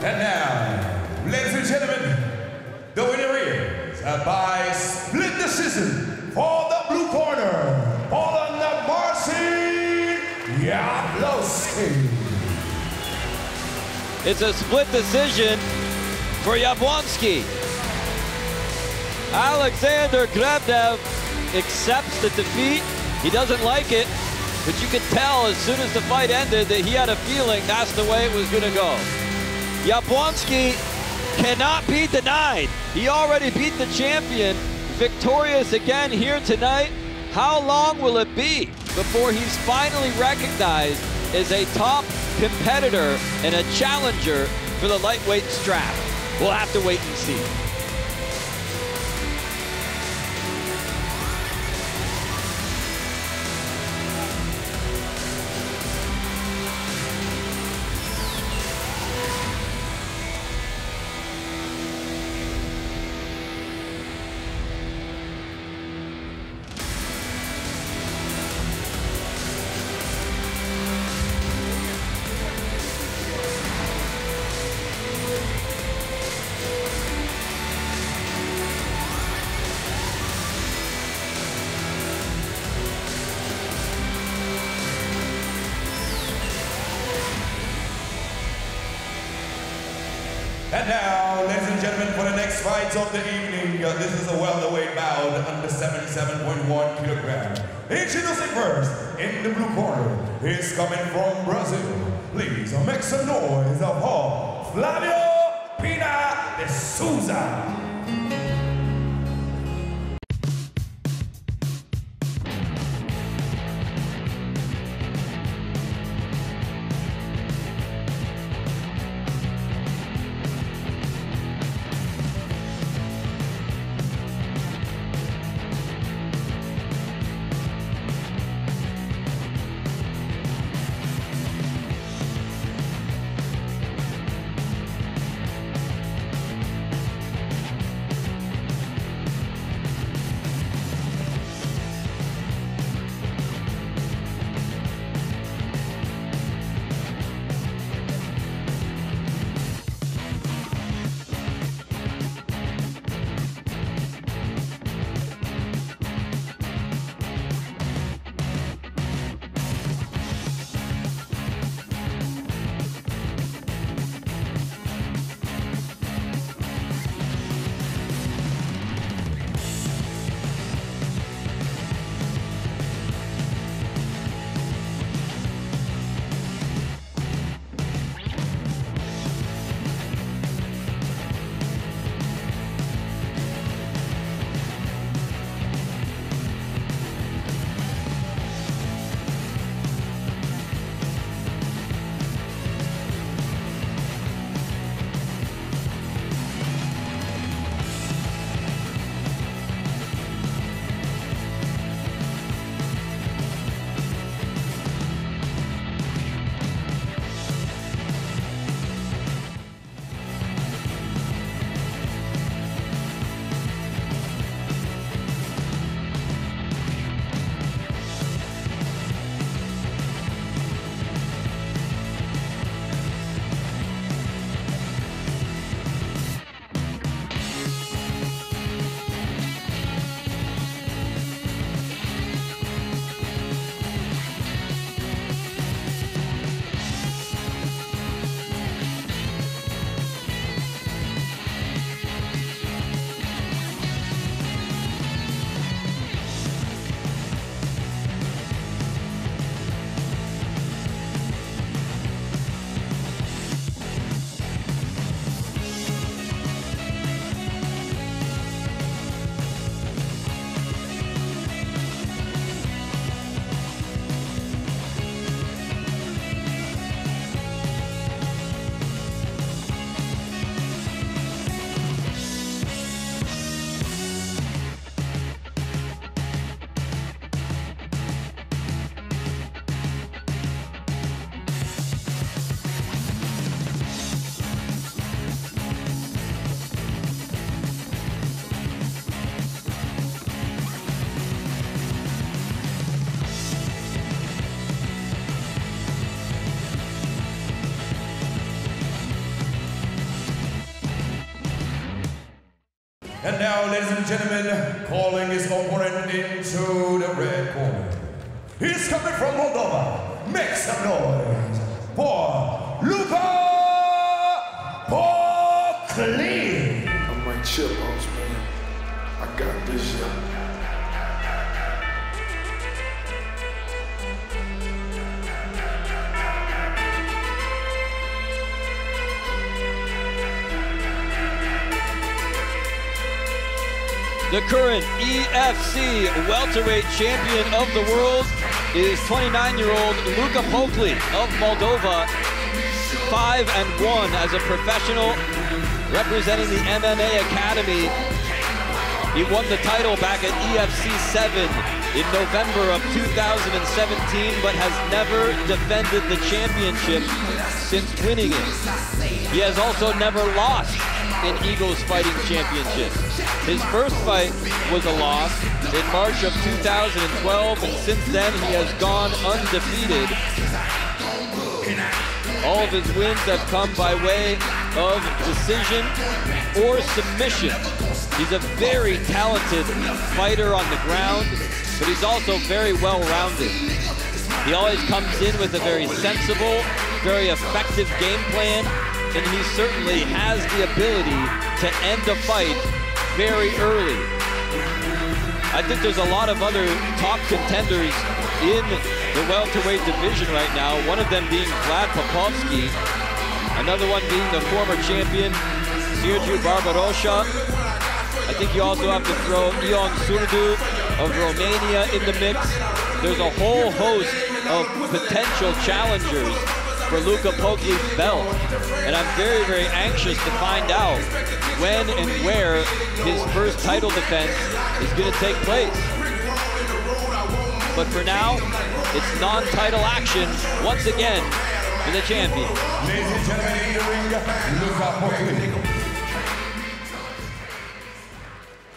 Speaker 1: And now, ladies and gentlemen, the winner is by split decision for the blue corner, Poland, Marcin Jablonski.
Speaker 2: It's a split decision for Jablonski. Alexander Grebnev accepts the defeat. He doesn't like it, but you could tell as soon as the fight ended that he had a feeling that's the way it was going to go. Jablonski cannot be denied. He already beat the champion, victorious again here tonight. How long will it be before he's finally recognized as a top competitor and a challenger for the lightweight strap? We'll have to wait and see.
Speaker 1: And now, ladies and gentlemen, for the next fight of the evening, this is a welterweight bout under 77.1 kilograms. Introducing first, in the blue corner, he's coming from Brazil. Please make some noise for Flavio Pina de Sousa. And now, ladies and gentlemen, calling his opponent into the red corner. He's coming from Moldova. Make some noise for Luca Poclit.
Speaker 4: I'm my chipmunks, man. I got this shit.
Speaker 2: The current EFC welterweight champion of the world is 29-year-old Luca Poclit of Moldova, 5-1 as a professional, representing the MMA Academy. He won the title back at EFC 7 in November of 2017, but has never defended the championship since winning it. He has also never lost in Eagles Fighting Championship. His first fight was a loss in March of 2012, and since then he has gone undefeated. All of his wins have come by way of decision or submission. He's a very talented fighter on the ground, but he's also very well-rounded. He always comes in with a very sensible, very effective game plan, and he certainly has the ability to end a fight very early. I think there's a lot of other top contenders in the welterweight division right now, one of them being Vlad Popovski, another one being the former champion, Sergio Barbarossa. I think you also have to throw Ivan Zhvirblia of Romania in the mix. There's a whole host of potential challengers for Luca Poklit's belt, and I'm very, very anxious to find out when and where his first title defense is going to take place. But for now, it's non-title action once again for the champion.
Speaker 1: Ladies and gentlemen, in the ring, Luca Poclit.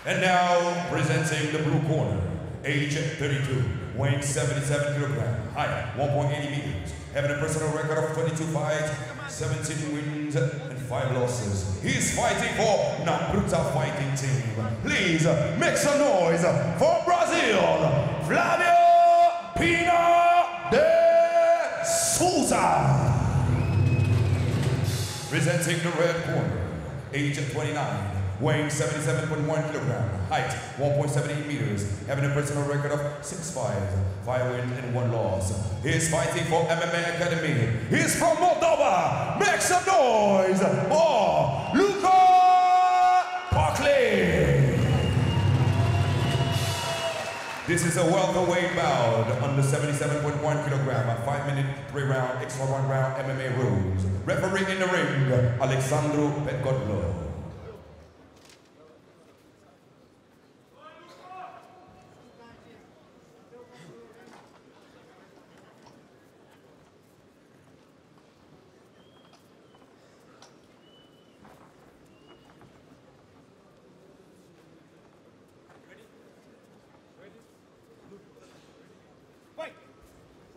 Speaker 1: And now, presenting the blue corner, age 32, weighing 77 kilograms, height 1.80 meters, having a personal record of 22 fights, 17 wins, and 5 losses. He's fighting for Brutal Fighting Team. Please make some noise for Brazil, Flavio Pina de Sousa. Presenting the red corner, age 29. Weighing 77.1 kilograms, height 1.78 meters, having a personal record of 6 fights, 5 wins and 1 loss. He's fighting for MMA Academy. He's from Moldova. Make some noise for Luca Poclit. This is a welterweight bout under 77.1 kilograms, a 5-minute, 3-round, extra 1-round MMA rules. Referee in the ring, Alexander Romanov.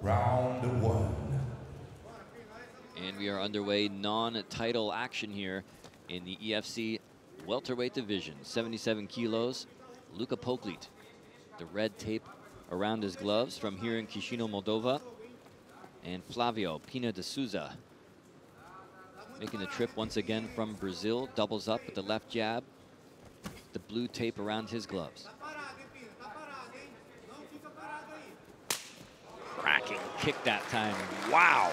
Speaker 1: Round 1.
Speaker 2: And we are underway, non-title action here in the EFC welterweight division. 77 kilos, Luca Poclit. The red tape around his gloves from here in Chisinau, Moldova. And Flavio, Pina de Sousa, making the trip once again from Brazil, doubles up with the left jab, the blue tape around his gloves. Cracking kick that time. Wow.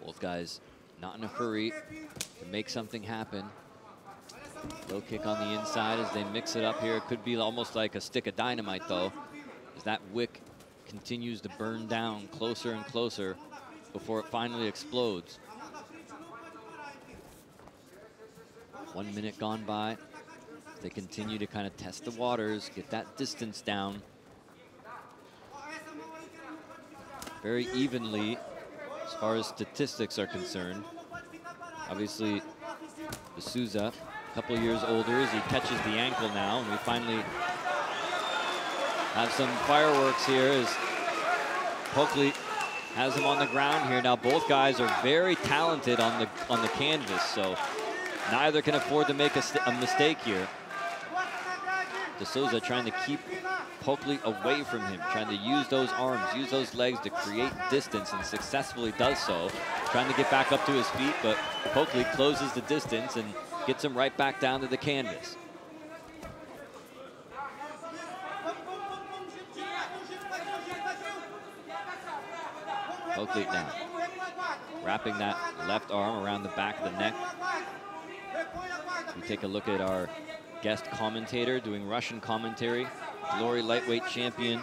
Speaker 2: Both guys not in a hurry to make something happen. Low kick on the inside as they mix it up here. It could be almost like a stick of dynamite though, as that wick continues to burn down closer and closer before it finally explodes. 1 minute gone by. They continue to kind of test the waters, get that distance down. Very evenly as far as statistics are concerned. Obviously, de Sousa, a couple years older as he catches the ankle now, and we finally have some fireworks here as Poclit has him on the ground here. Now both guys are very talented on the canvas, so neither can afford to make a mistake here. Sousa trying to keep Poclit away from him, trying to use those arms, use those legs to create distance, and successfully does so. Trying to get back up to his feet, but Poclit closes the distance and gets him right back down to the canvas. Poclit now wrapping that left arm around the back of the neck. We take a look at our guest commentator doing Russian commentary, Glory lightweight champion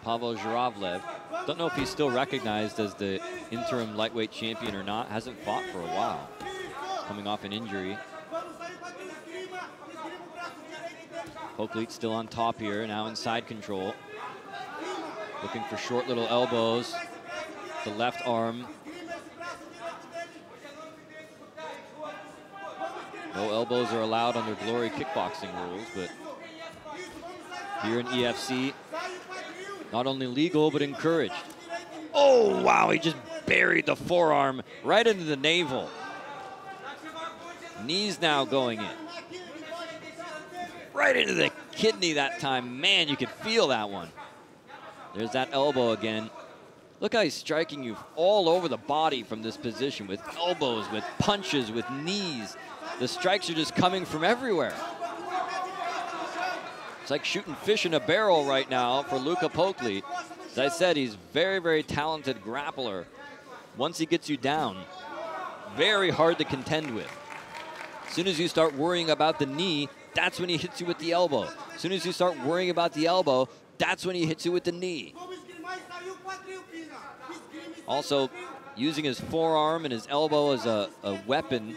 Speaker 2: Pavel Zhvirblia. Don't know if he's still recognized as the interim lightweight champion or not. Hasn't fought for a while, coming off an injury. Poclit still on top here, now in side control. Looking for short little elbows. The left arm. No elbows are allowed under Glory kickboxing rules, but here in EFC, not only legal, but encouraged. Oh, wow, he just buried the forearm right into the navel. Knees now going in. Right into the kidney that time. Man, you could feel that one. There's that elbow again. Look how he's striking you all over the body from this position, with elbows, with punches, with knees. The strikes are just coming from everywhere. It's like shooting fish in a barrel right now for Luca Poclit. As I said, he's very, very talented grappler. Once he gets you down, very hard to contend with. As soon as you start worrying about the knee, that's when he hits you with the elbow. As soon as you start worrying about the elbow, that's when he hits you with the knee. Also, using his forearm and his elbow as a weapon,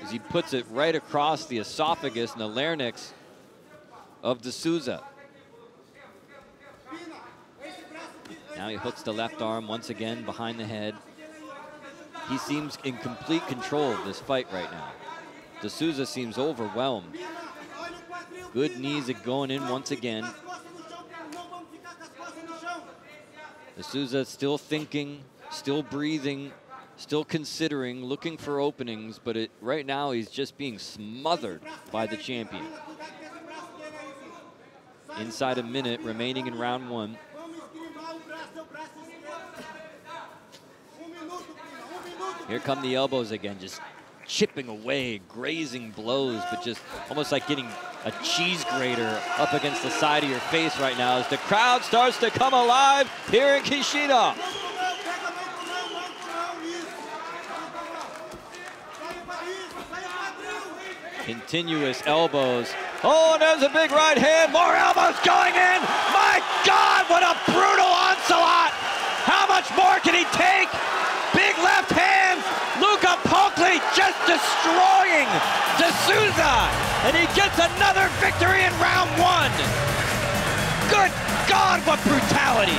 Speaker 2: as he puts it right across the esophagus and the larynx of Sousa. Now he hooks the left arm once again behind the head. He seems in complete control of this fight right now. Sousa seems overwhelmed. Good knees are going in once again. Sousa still thinking, still breathing, still considering, looking for openings, but right now he's just being smothered by the champion. Inside a minute remaining in round one. Here come the elbows again, just chipping away, grazing blows, but just almost like getting a cheese grater up against the side of your face right now as the crowd starts to come alive here in Chisinau. Continuous elbows. Oh, and there's a big right hand. More elbows going in. My God, what a brutal onslaught. How much more can he take? Big left hand. Luca Poclit just destroying Sousa. And he gets another victory in round one. Good God, what brutality.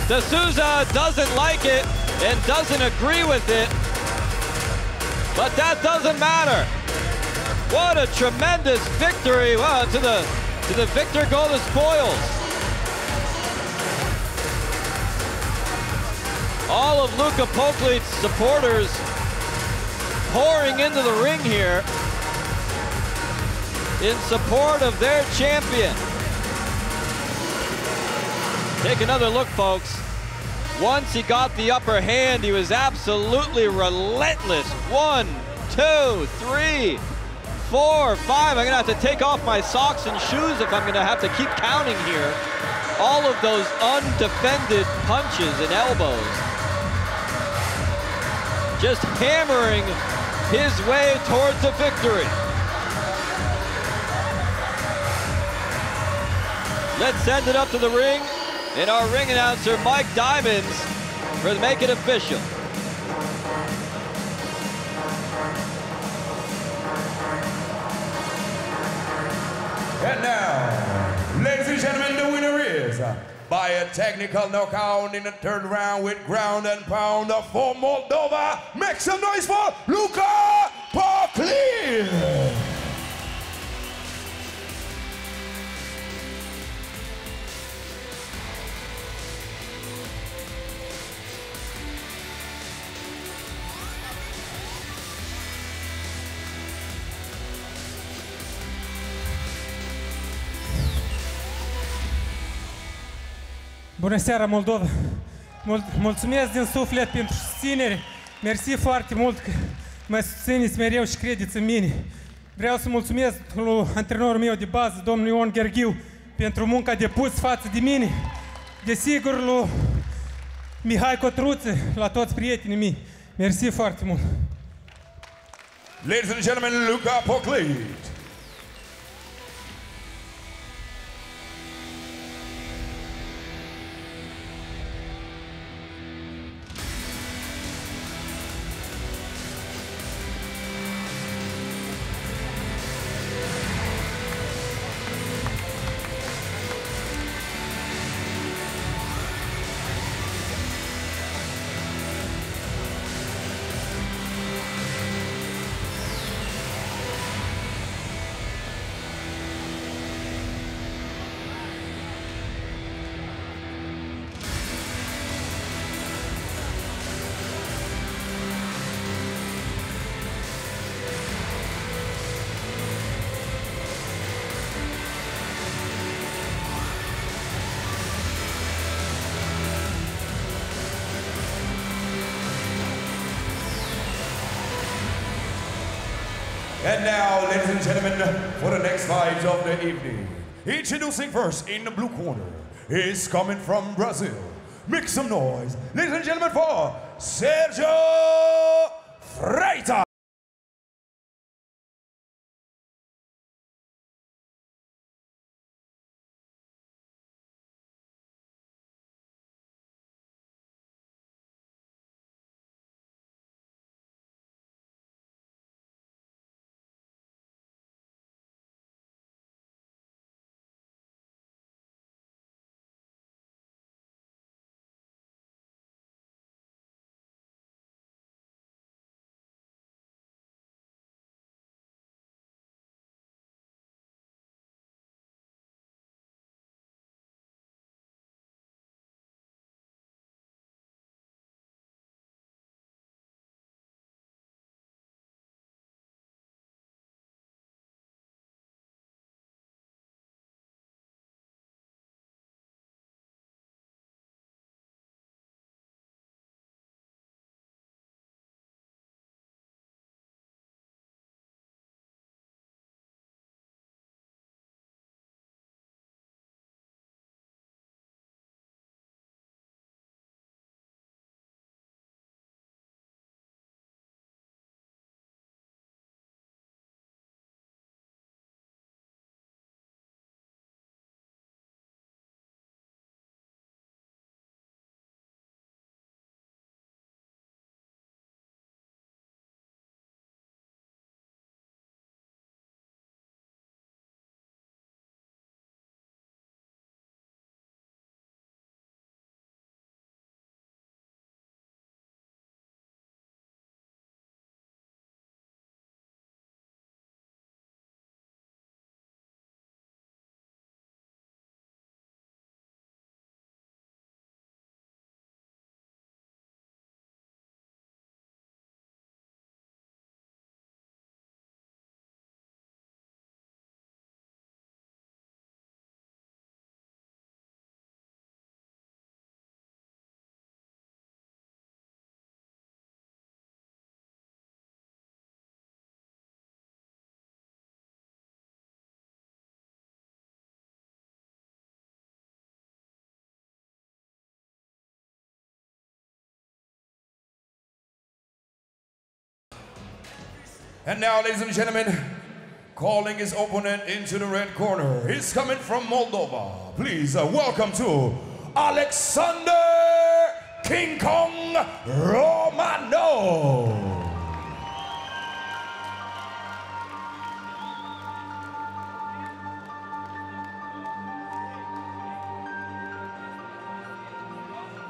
Speaker 2: Sousa doesn't like it and doesn't agree with it, but that doesn't matter. What a tremendous victory. Well, to the victor go the spoils. All of Luca Poclit's supporters pouring into the ring here in support of their champion. Take another look, folks. Once he got the upper hand, he was absolutely relentless. 1, 2, 3, 4, 5. I'm gonna have to take off my socks and shoes if I'm gonna have to keep counting here. All of those undefended punches and elbows. Just hammering his way towards a victory. Let's send it up to the ring. And our ring announcer, Mike Diamonds, for the Make It Official.
Speaker 1: And now, ladies and gentlemen, the winner is by a technical knockout in the third round with ground and pound for Moldova. Make some noise for Luca Poclit! Poclit.
Speaker 5: Bună seara, Moldova! Mulțumesc din suflet pentru susținere. Mersi foarte mult că mă susțineți mereu și credeți în mine. Vreau să mulțumesc lui antrenorul meu de bază, domnul Ioan pentru munca depusă față de mine. Desigur, lui Mihail, la toți prietenii mei. Mersi foarte mult!
Speaker 1: Ladies and gentlemen, Luca Poclit. And now, ladies and gentlemen, for the next fight of the evening. Introducing first in the blue corner is coming from Brazil. Make some noise, ladies and gentlemen, for Sergio Freitas. And now, ladies and gentlemen, calling his opponent into the red corner. He's coming from Moldova. Please welcome to Alexander King Kong Romanov.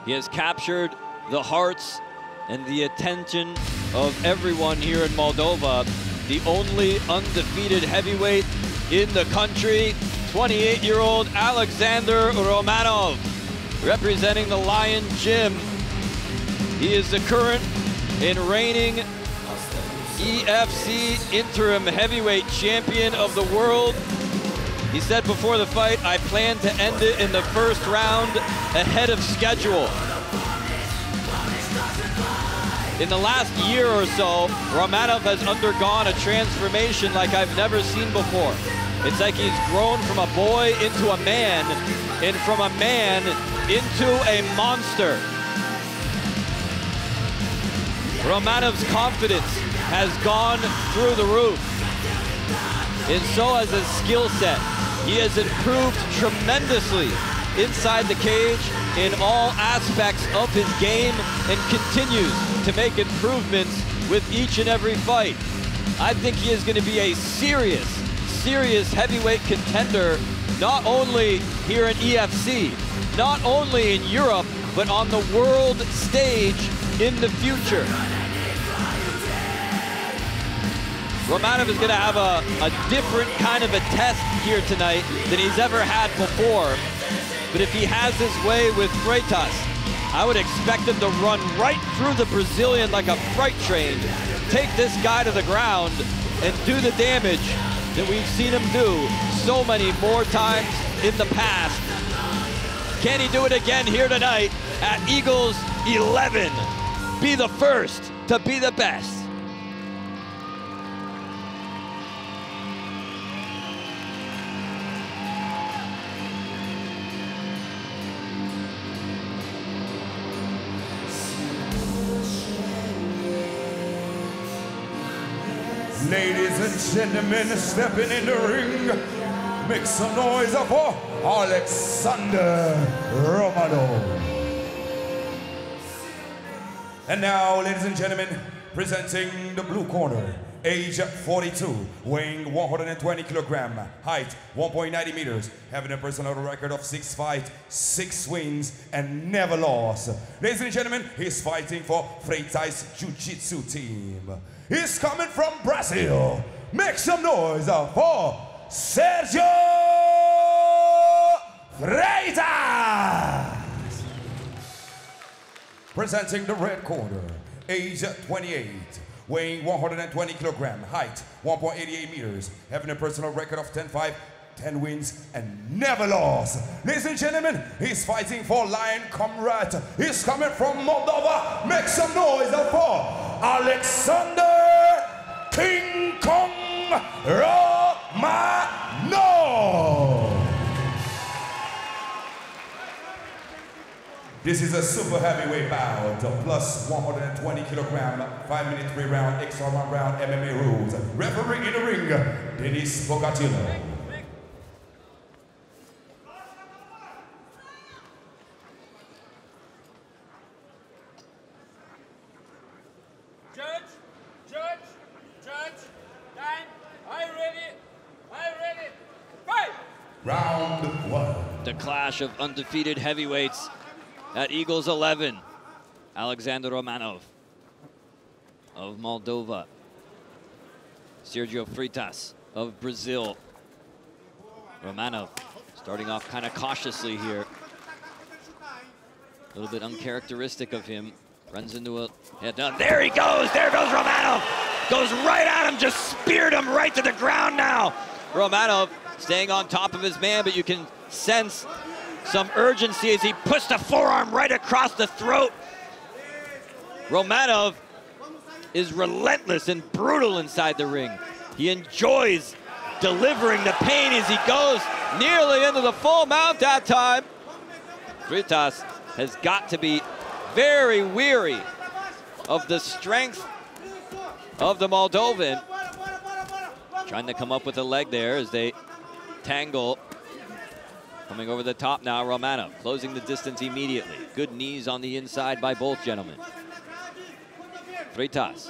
Speaker 2: He has captured the hearts and the attention of everyone here in Moldova the only undefeated heavyweight in the country, 28-year-old Alexander Romanov, representing the Lion Gym. He is the current and reigning EFC interim heavyweight champion of the world. He said before the fight, I plan to end it in the first round ahead of schedule. In the last year or so, Romanov has undergone a transformation like I've never seen before. It's like he's grown from a boy into a man, and from a man into a monster. Romanov's confidence has gone through the roof, and so has his skill set. He has improved tremendously inside the cage in all aspects of his game and continues to make improvements with each and every fight. I think he is going to be a serious heavyweight contender, not only here in EFC, not only in Europe, but on the world stage in the future. Romanov is going to have a different kind of a test here tonight than he's ever had before. But if he has his way with Freitas, I would expect him to run right through the Brazilian like a freight train, take this guy to the ground, and do the damage that we've seen him do so many more times in the past. Can he do it again here tonight at Eagles 11? Be the first to be the best.
Speaker 1: Ladies and gentlemen, stepping in the ring, make some noise for Alexander Romanov. And now, ladies and gentlemen, presenting the blue corner, age 42, weighing 120 kilogram, height 1.90 meters, having a personal record of 6 fights, 6 wins, and never lost. Ladies and gentlemen, he's fighting for Freitas Jiu-Jitsu team. He's coming from Brazil. Make some noise for Sergio Freitas. Presenting the red corner, age 28, weighing 120 kilogram, height 1.88 meters, having a personal record of 10 fights, 10 wins, and never lost. Ladies and gentlemen, he's fighting for Lion Comrade. He's coming from Moldova. Make some noise for Alexander King Kong Romanov. This is a super heavyweight bout, plus 120 kilogram, 5-minute 3-round, extra 1-round MMA rules. Referee in the ring, Dennis Poclit. Round 1.
Speaker 2: The clash of undefeated heavyweights at Eagles 11. Alexander Romanov of Moldova. Sergio Freitas of Brazil. Romanov starting off kind of cautiously here. A little bit uncharacteristic of him. Runs into a head down. There he goes. There goes Romanov. Goes right at him. Just speared him right to the ground now. Romanov staying on top of his man, but you can sense some urgency as he puts the forearm right across the throat. Romanov is relentless and brutal inside the ring. He enjoys delivering the pain as he goes nearly into the full mount that time. Freitas has got to be very weary of the strength of the Moldovan. Trying to come up with a leg there as they tangle. Coming over the top now, Romanov closing the distance immediately. Good knees on the inside by both gentlemen. Freitas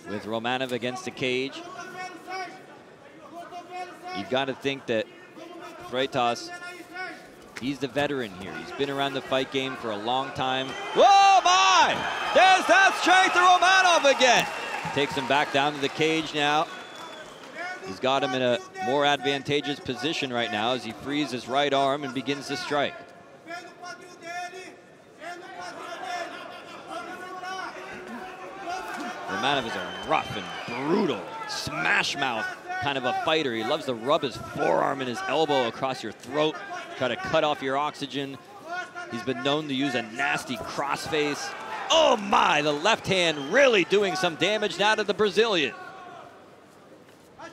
Speaker 2: with Romanov against the cage. You've got to think that Freitas, he's the veteran here. He's been around the fight game for a long time. Whoa, my! There's that strength to Romanov again. Takes him back down to the cage now. He's got him in a more advantageous position right now as he frees his right arm and begins to strike. Romanov is a rough and brutal, smash mouth kind of a fighter. He loves to rub his forearm and his elbow across your throat, try to cut off your oxygen. He's been known to use a nasty crossface. Oh my, the left hand really doing some damage now to the Brazilian.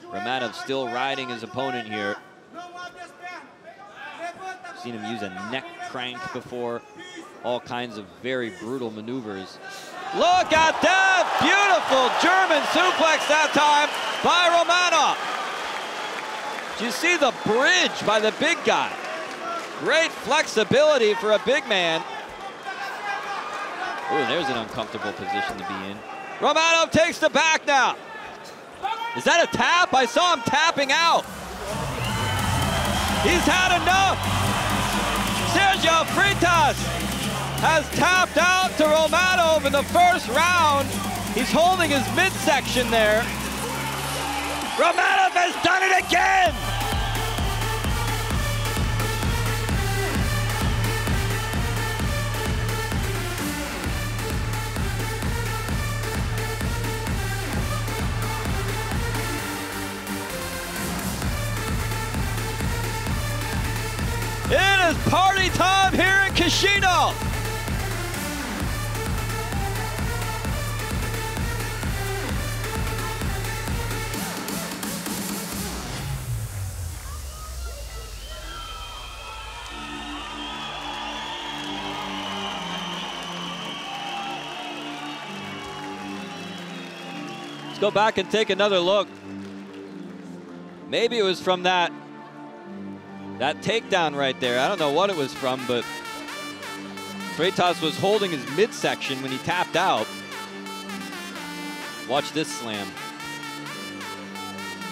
Speaker 2: Romanov still riding his opponent here. Seen him use a neck crank before. All kinds of very brutal maneuvers. Look at that! Beautiful German suplex that time by Romanov. Do you see the bridge by the big guy? Great flexibility for a big man. Oh, there's an uncomfortable position to be in. Romanov takes the back now. Is that a tap? I saw him tapping out. He's had enough. Sergio Freitas has tapped out to Romanov in the first round. He's holding his midsection there. Romanov has done it again. It is party time here in Chisinau. Let's go back and take another look. Maybe it was from that takedown right there. I don't know what it was from, but Freitas was holding his midsection when he tapped out. Watch this slam.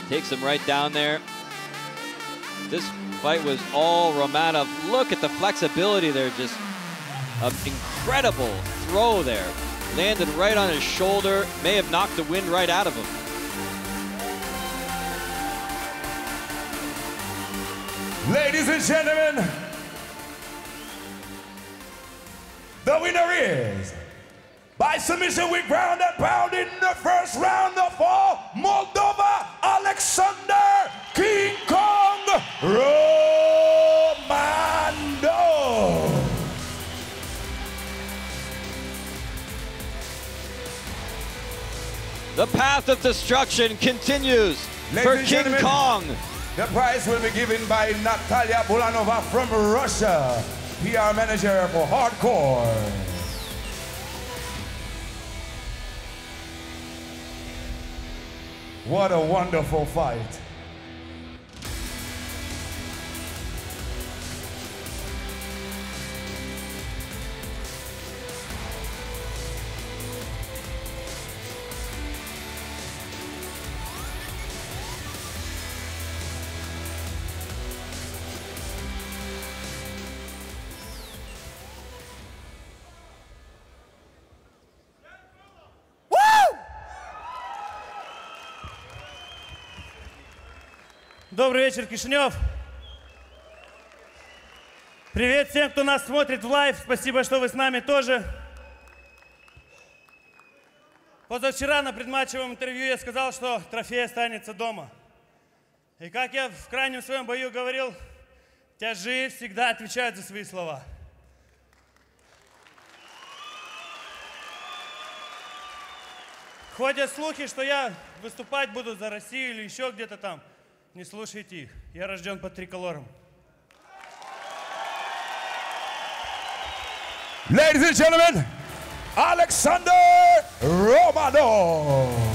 Speaker 2: Takes him right down there. This fight was all Romanov. Look at the flexibility there. Just an incredible throw there. Landed right on his shoulder. May have knocked the wind right out of him.
Speaker 1: Ladies and gentlemen, the winner is, by submission with ground and pound in the first round of all, Moldova, Alexander King Kong Romanov.
Speaker 2: The path of destruction continues for King Kong.
Speaker 1: The prize will be given by Natalia Bulanova from Russia, PR manager for Hardcore. What a wonderful fight.
Speaker 6: Добрый вечер, Кишинев. Привет всем, кто нас смотрит в лайв. Спасибо, что вы с нами тоже. Позавчера на предматчевом интервью я сказал, что трофей останется дома. И как я в крайнем своем бою говорил, тяжи всегда отвечают за свои слова. Ходят слухи, что я выступать буду за Россию или еще где-то там. Не слушайте их. Я рожден под триколором.
Speaker 1: Ladies and gentlemen, Alexander Romanov.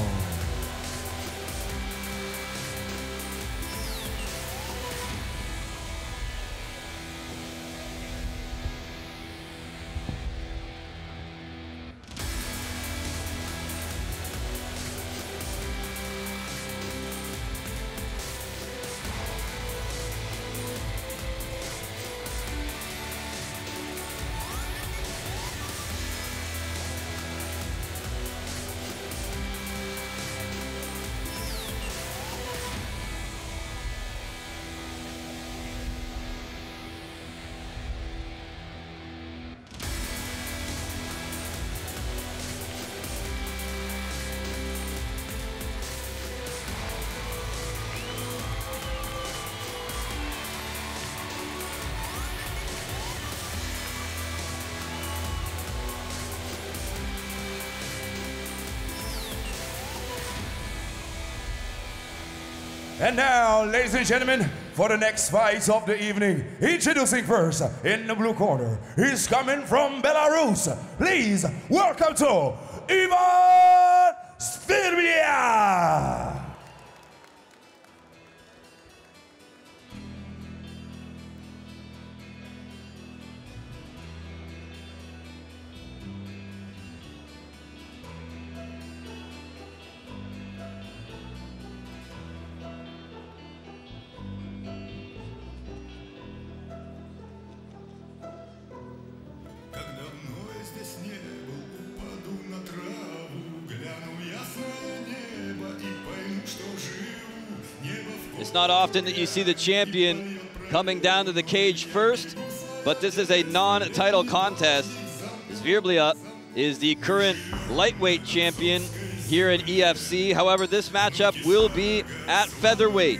Speaker 1: And now, ladies and gentlemen, for the next fight of the evening, introducing first in the blue corner, he's coming from Belarus. Please welcome to Ivan Zhvirblia.
Speaker 2: It's not often that you see the champion coming down to the cage first, but this is a non-title contest. Zhvirblia is the current lightweight champion here in EFC. However, this matchup will be at featherweight.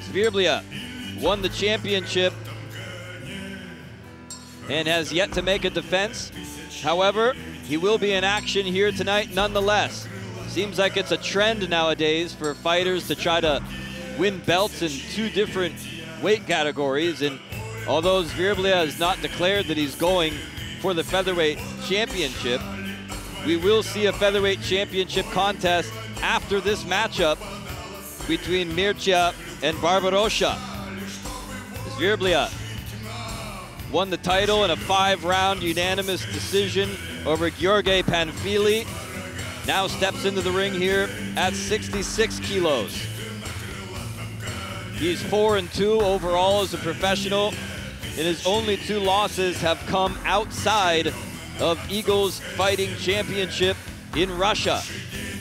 Speaker 2: Zhvirblia won the championship and has yet to make a defense. However, he will be in action here tonight nonetheless. Seems like it's a trend nowadays for fighters to try to win belts in two different weight categories, and although Zhvirblia has not declared that he's going for the featherweight championship, we will see a featherweight championship contest after this matchup between Mircea and Barbarossa. Zhvirblia won the title in a 5-round unanimous decision over Gheorghe Panfili. Now steps into the ring here at 66 kilos. He's 4-2 overall as a professional, and his only 2 losses have come outside of Eagles Fighting Championship in Russia.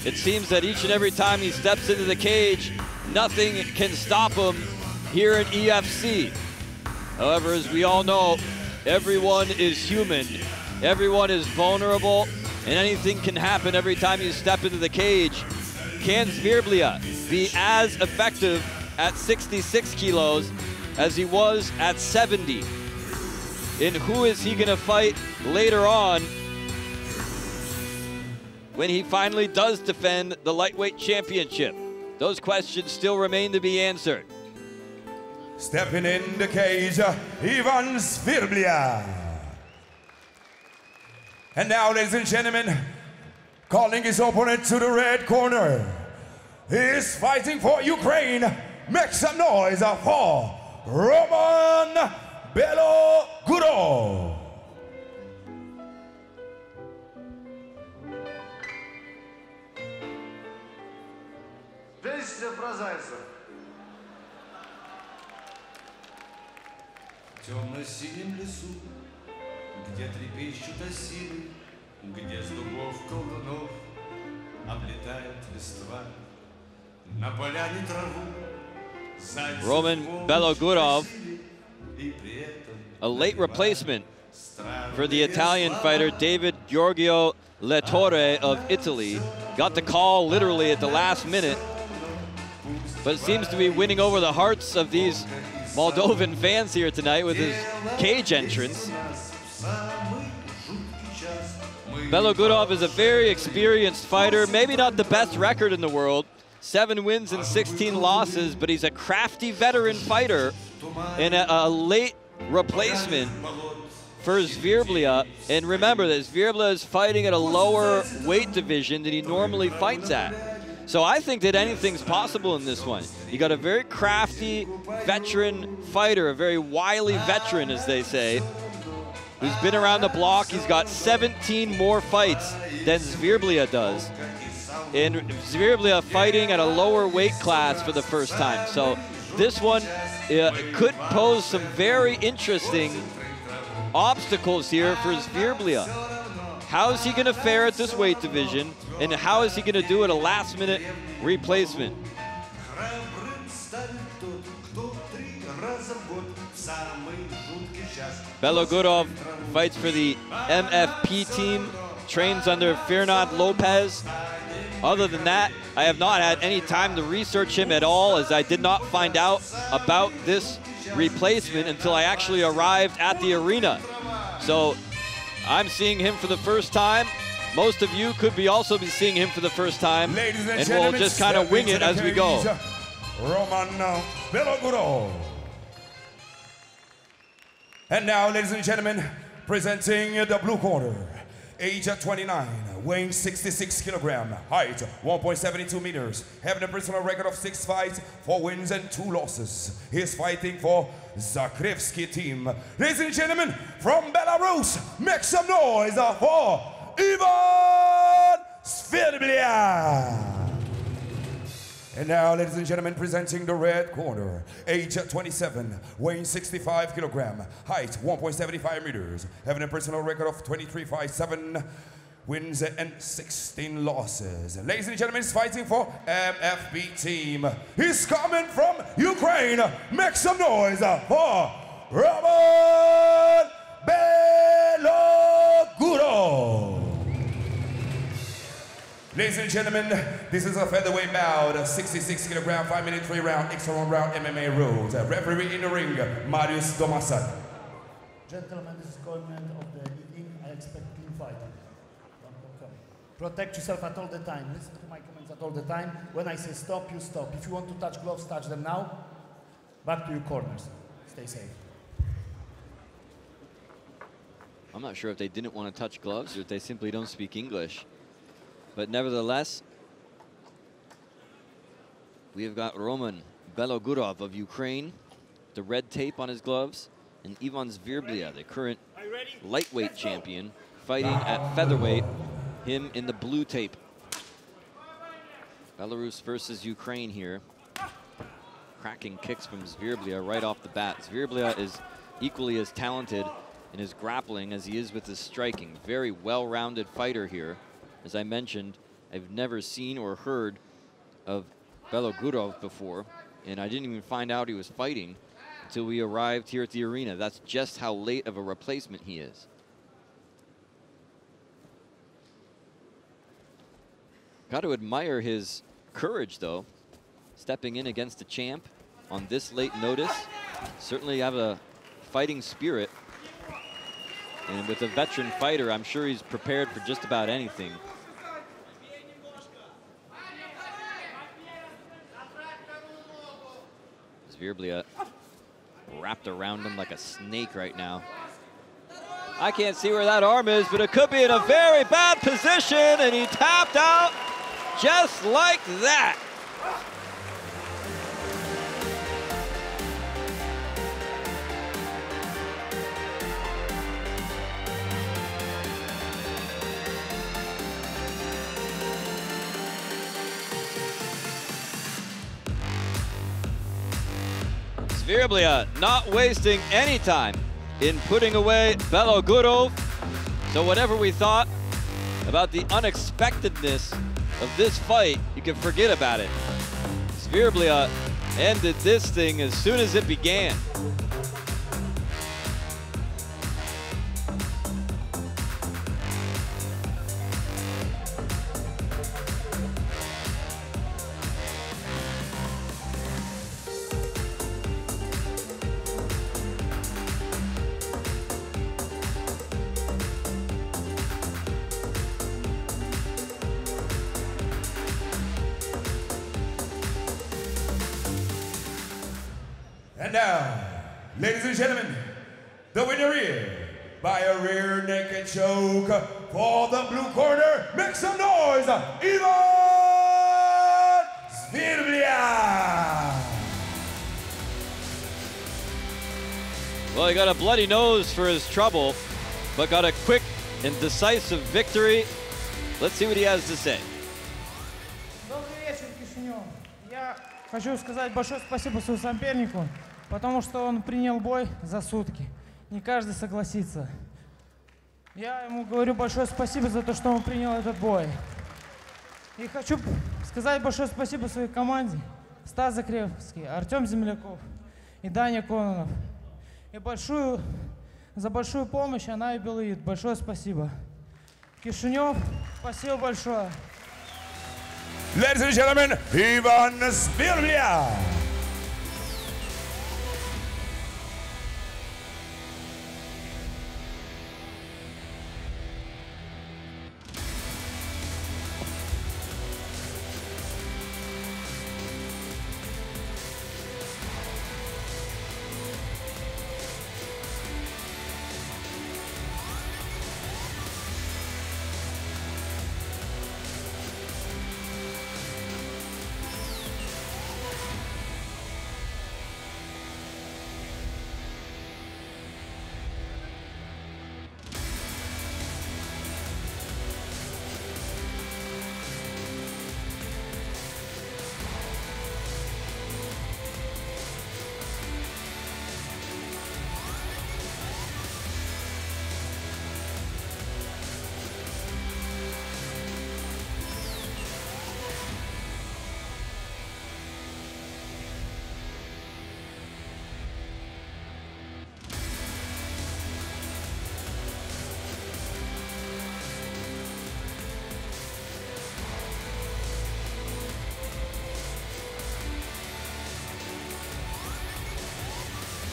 Speaker 2: It seems that each and every time he steps into the cage, nothing can stop him here in EFC. However, as we all know, everyone is human, everyone is vulnerable, and anything can happen every time you step into the cage. Can Zhvirblia be as effective at 66 kilos as he was at 70? And who is he gonna fight later on when he finally does defend the lightweight championship? Those questions still remain to be answered.
Speaker 1: Stepping in the cage, Ivan Zhvirblia. And now, ladies and gentlemen, calling his opponent to the red corner. He is fighting for Ukraine. Make some noise for Roman Belogurov.
Speaker 7: Песня про зайцев. В темно-синем лесу, где трепещут осины, где с дубов колдунов облетает листва, на поляне траву.
Speaker 2: Roman Belogurov, a late replacement for the Italian fighter David Giorgio Lettore of Italy, got the call literally at the last minute, but seems to be winning over the hearts of these Moldovan fans here tonight with his cage entrance. Belogurov is a very experienced fighter, maybe not the best record in the world, 7 wins and 16 losses, but he's a crafty veteran fighter and a late replacement for Zhvirblia. And remember that Zhvirblia is fighting at a lower weight division than he normally fights at. So I think that anything's possible in this one. You got a very crafty veteran fighter, a very wily veteran, as they say, who's been around the block. He's got 17 more fights than Zhvirblia does. And Zhvirblia fighting at a lower weight class for the first time. So this one could pose some very interesting obstacles here for Zhvirblia. How is he gonna fare at this weight division? And how is he gonna do at a last-minute replacement? Belogurov fights for the MFP team, trains under Fernand Lopez. Other than that, I have not had any time to research him at all, as I did not find out about this replacement until I actually arrived at the arena. So I'm seeing him for the first time. Most of you could be also seeing him for the first time, and we'll just kind of wing it as we go.
Speaker 1: Belogurov. And now, ladies and gentlemen, presenting the blue corner, age 29, weighing 66 kilograms, height 1.72 meters, having a personal record of 6 fights, 4 wins and 2 losses. He's fighting for Zakrevsky team. Ladies and gentlemen, from Belarus, make some noise for Ivan Zhvirblia. And now, ladies and gentlemen, presenting the red corner, age 27, weighing 65 kilograms, height 1.75 meters, having a personal record of 23 fights, 7 wins and 16 losses. Ladies and gentlemen, he's fighting for MFB team. He's coming from Ukraine. Make some noise for Roman Belogurov. Ladies and gentlemen, this is a featherweight bout, 66 kilogram, 5-minute 3-round, extra 1-round MMA rules. Referee in the ring, Marius Domasak.
Speaker 8: Gentlemen, this is co-event of the evening. I expect clean fight. Protect yourself at all the time. Listen to my comments at all the time. When I say stop, you stop. If you want to touch gloves, touch them now. Back to your corners. Stay safe.
Speaker 2: I'm not sure if they didn't want to touch gloves or if they simply don't speak English. But nevertheless, we have got Roman Belogurov of Ukraine, the red tape on his gloves, and Ivan Zhvirblia, the current lightweight champion, fighting at featherweight, him in the blue tape. Belarus versus Ukraine here. Cracking kicks from Zhvirblia right off the bat. Zhvirblia is equally as talented in his grappling as he is with his striking. Very well-rounded fighter here. As I mentioned, I've never seen or heard of Belogurov before, and I didn't even find out he was fighting until we arrived here at the arena. That's just how late of a replacement he is. Got to admire his courage, though, stepping in against the champ on this late notice. Certainly have a fighting spirit, and with a veteran fighter, I'm sure he's prepared for just about anything. Zhvirblia wrapped around him like a snake right now. I can't see where that arm is, but it could be in a very bad position, and he tapped out just like that. Zhvirblia not wasting any time in putting away Belogurov. So whatever we thought about the unexpectedness of this fight, you can forget about it. Zhvirblia ended this thing as soon as it began.
Speaker 1: And now, ladies and gentlemen, the winner here by a rear naked choke for the blue corner. Make some noise, Ivan Zhvirblia.
Speaker 2: Well, he got a bloody nose for his trouble, but got a quick and decisive victory. Let's see what he has to say.
Speaker 5: Добрый вечер, Кишинев. Я хочу сказать большое спасибо своему сопернику, потому что он принял бой за сутки. Не каждый согласится. Я ему говорю большое спасибо за то, что он принял этот бой. И хочу сказать большое спасибо своей команде. Стас Закревский, Артем Земляков и Даня Кононов. И за большую помощь она и BOUT. Большое спасибо. Кишинев, спасибо большое.
Speaker 1: Ladies and gentlemen, Ivan Zhvirblia.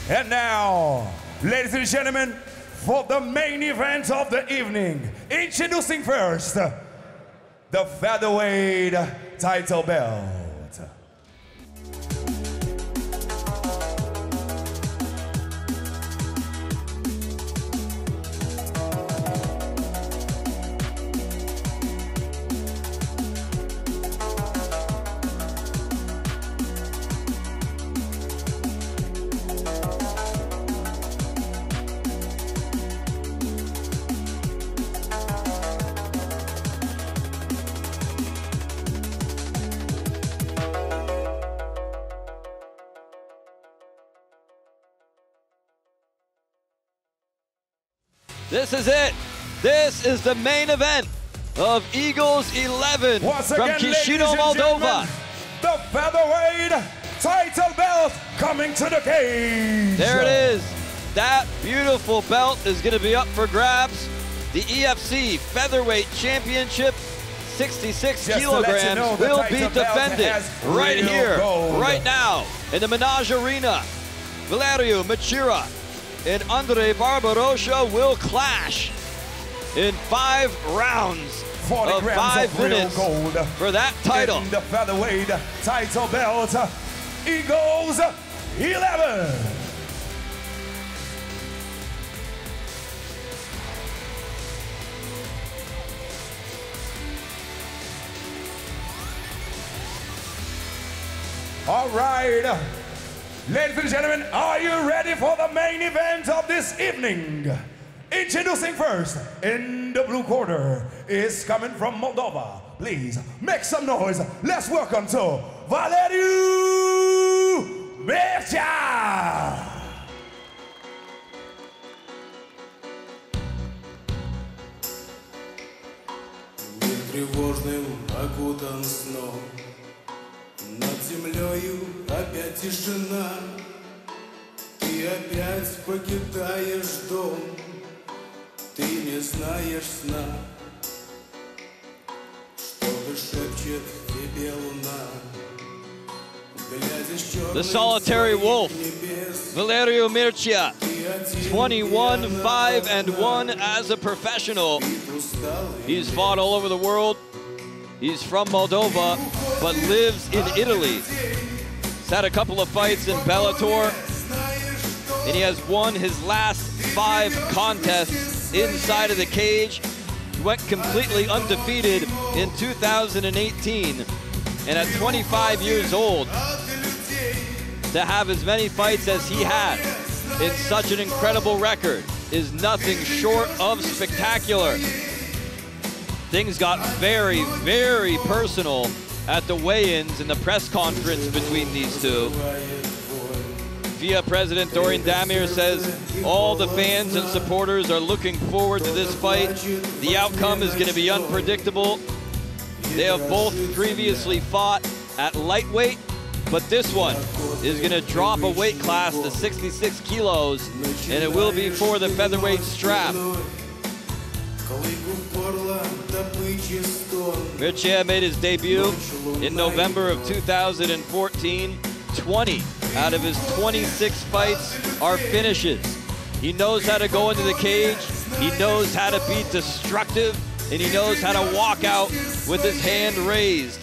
Speaker 1: And now, ladies and gentlemen, for the main event of the evening, introducing first, the featherweight title belt.
Speaker 2: This is it. This is the main event of Eagles 11
Speaker 1: Once
Speaker 2: from
Speaker 1: again,
Speaker 2: Chisinau, Moldova.
Speaker 1: The featherweight title belt coming to the cage.
Speaker 2: There it is. That beautiful belt is going to be up for grabs. The EFC Featherweight Championship, 66 kilograms, will be defended right here, right now, in the Menage Arena. Valerio Machira and Andre Barbarossa will clash in 5 rounds of 5 minutes for that title.
Speaker 1: The featherweight title belt, Eagles 11. All right. Ladies and gentlemen, are you ready for the main event of this evening? Introducing first, in the blue corner, is coming from Moldova. Please, make some noise. Let's welcome to Valeriu Mircea!
Speaker 9: Мир тревожным окутан сном. Над землею опять тишина. Ты опять покидаешь дом. Ты не знаешь сна. Что-то шепчет тебе луна.
Speaker 2: The solitary wolf, Valeriu Mircea, 21-5-1 as a professional. He's fought all over the world. He's from Moldova, but lives in Italy. He's had a couple of fights in Bellator, and he has won his last 5 contests inside of the cage. He went completely undefeated in 2018, and at 25 years old, to have as many fights as he had in such an incredible record is nothing short of spectacular. Things got very, very personal at the weigh-ins and the press conference between these two. FIA President Dorian Damir says all the fans and supporters are looking forward to this fight. The outcome is going to be unpredictable. They have both previously fought at lightweight, but this one is going to drop a weight class to 66 kilos, and it will be for the featherweight strap. Mircea made his debut in November of 2014. 20 out of his 26 fights are finishes. He knows how to go into the cage, he knows how to be destructive, and he knows how to walk out with his hand raised.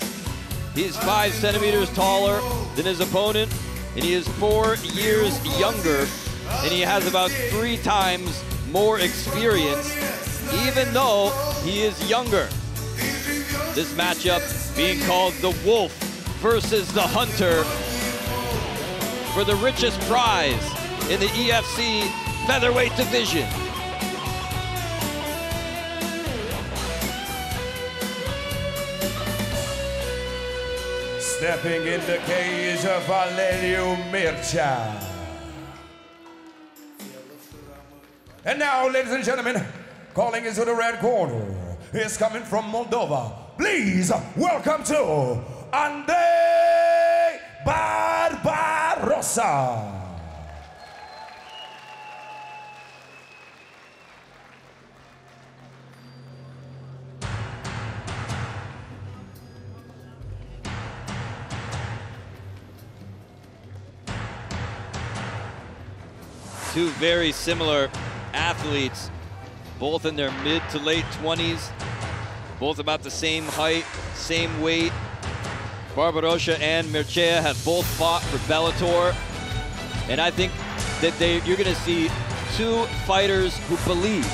Speaker 2: He's 5 centimeters taller than his opponent, and he is 4 years younger, and he has about 3 times more experience, even though he is younger. This matchup being called the Wolf versus the Hunter for the richest prize in the EFC featherweight division.
Speaker 1: Stepping in the cage of Valeriu Mircea. And now, ladies and gentlemen, calling into the red corner is coming from Moldova. Please welcome to Andre Barbarossa.
Speaker 2: Two very similar athletes, both in their mid to late 20s, both about the same height, same weight. Barbarossa and Mircea have both fought for Bellator, and I think that you're going to see two fighters who believe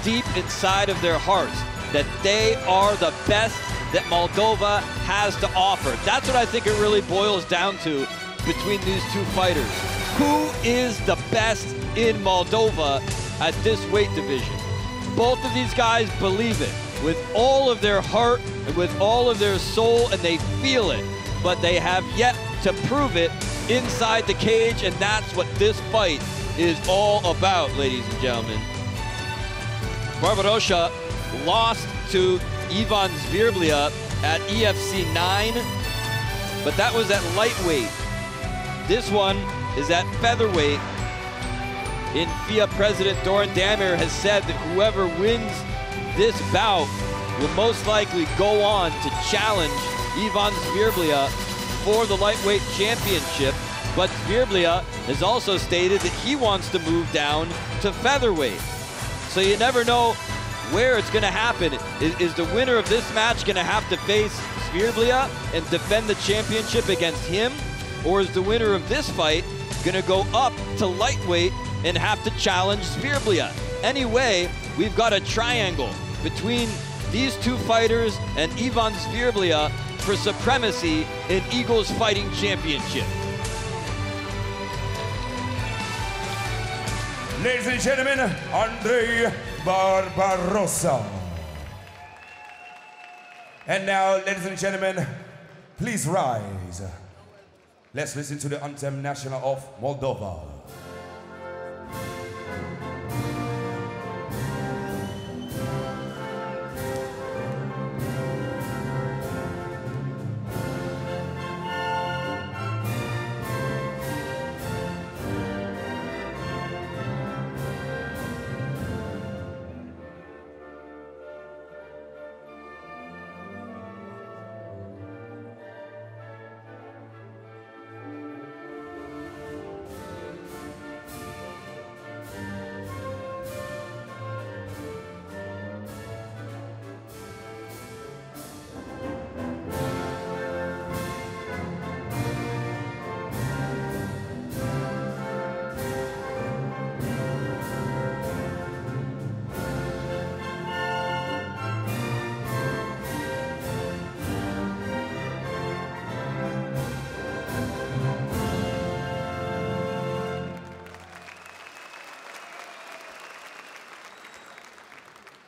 Speaker 2: deep inside of their hearts that they are the best that Moldova has to offer. That's what I think it really boils down to between these two fighters. Who is the best in Moldova at this weight division? Both of these guys believe it with all of their heart and with all of their soul, and they feel it, but they have yet to prove it inside the cage, and that's what this fight is all about, ladies and gentlemen. Barbarossa lost to Ivan Zhvirblia at EFC 9, but that was at lightweight. This one is at featherweight. In FIA President Doran Damir has said that whoever wins this bout will most likely go on to challenge Ivan Zhvirblia for the lightweight championship, but Zhvirblia has also stated that he wants to move down to featherweight. So you never know where it's going to happen. Is the winner of this match going to have to face Zhvirblia and defend the championship against him? Or is the winner of this fight going to go up to lightweight and have to challenge Zhvirblia? Anyway, we've got a triangle between these two fighters and Ivan Zhvirblia for supremacy in Eagles Fighting Championship.
Speaker 1: Ladies and gentlemen, Andrei Barbarossa. And now, ladies and gentlemen, please rise. Let's listen to the anthem national of Moldova.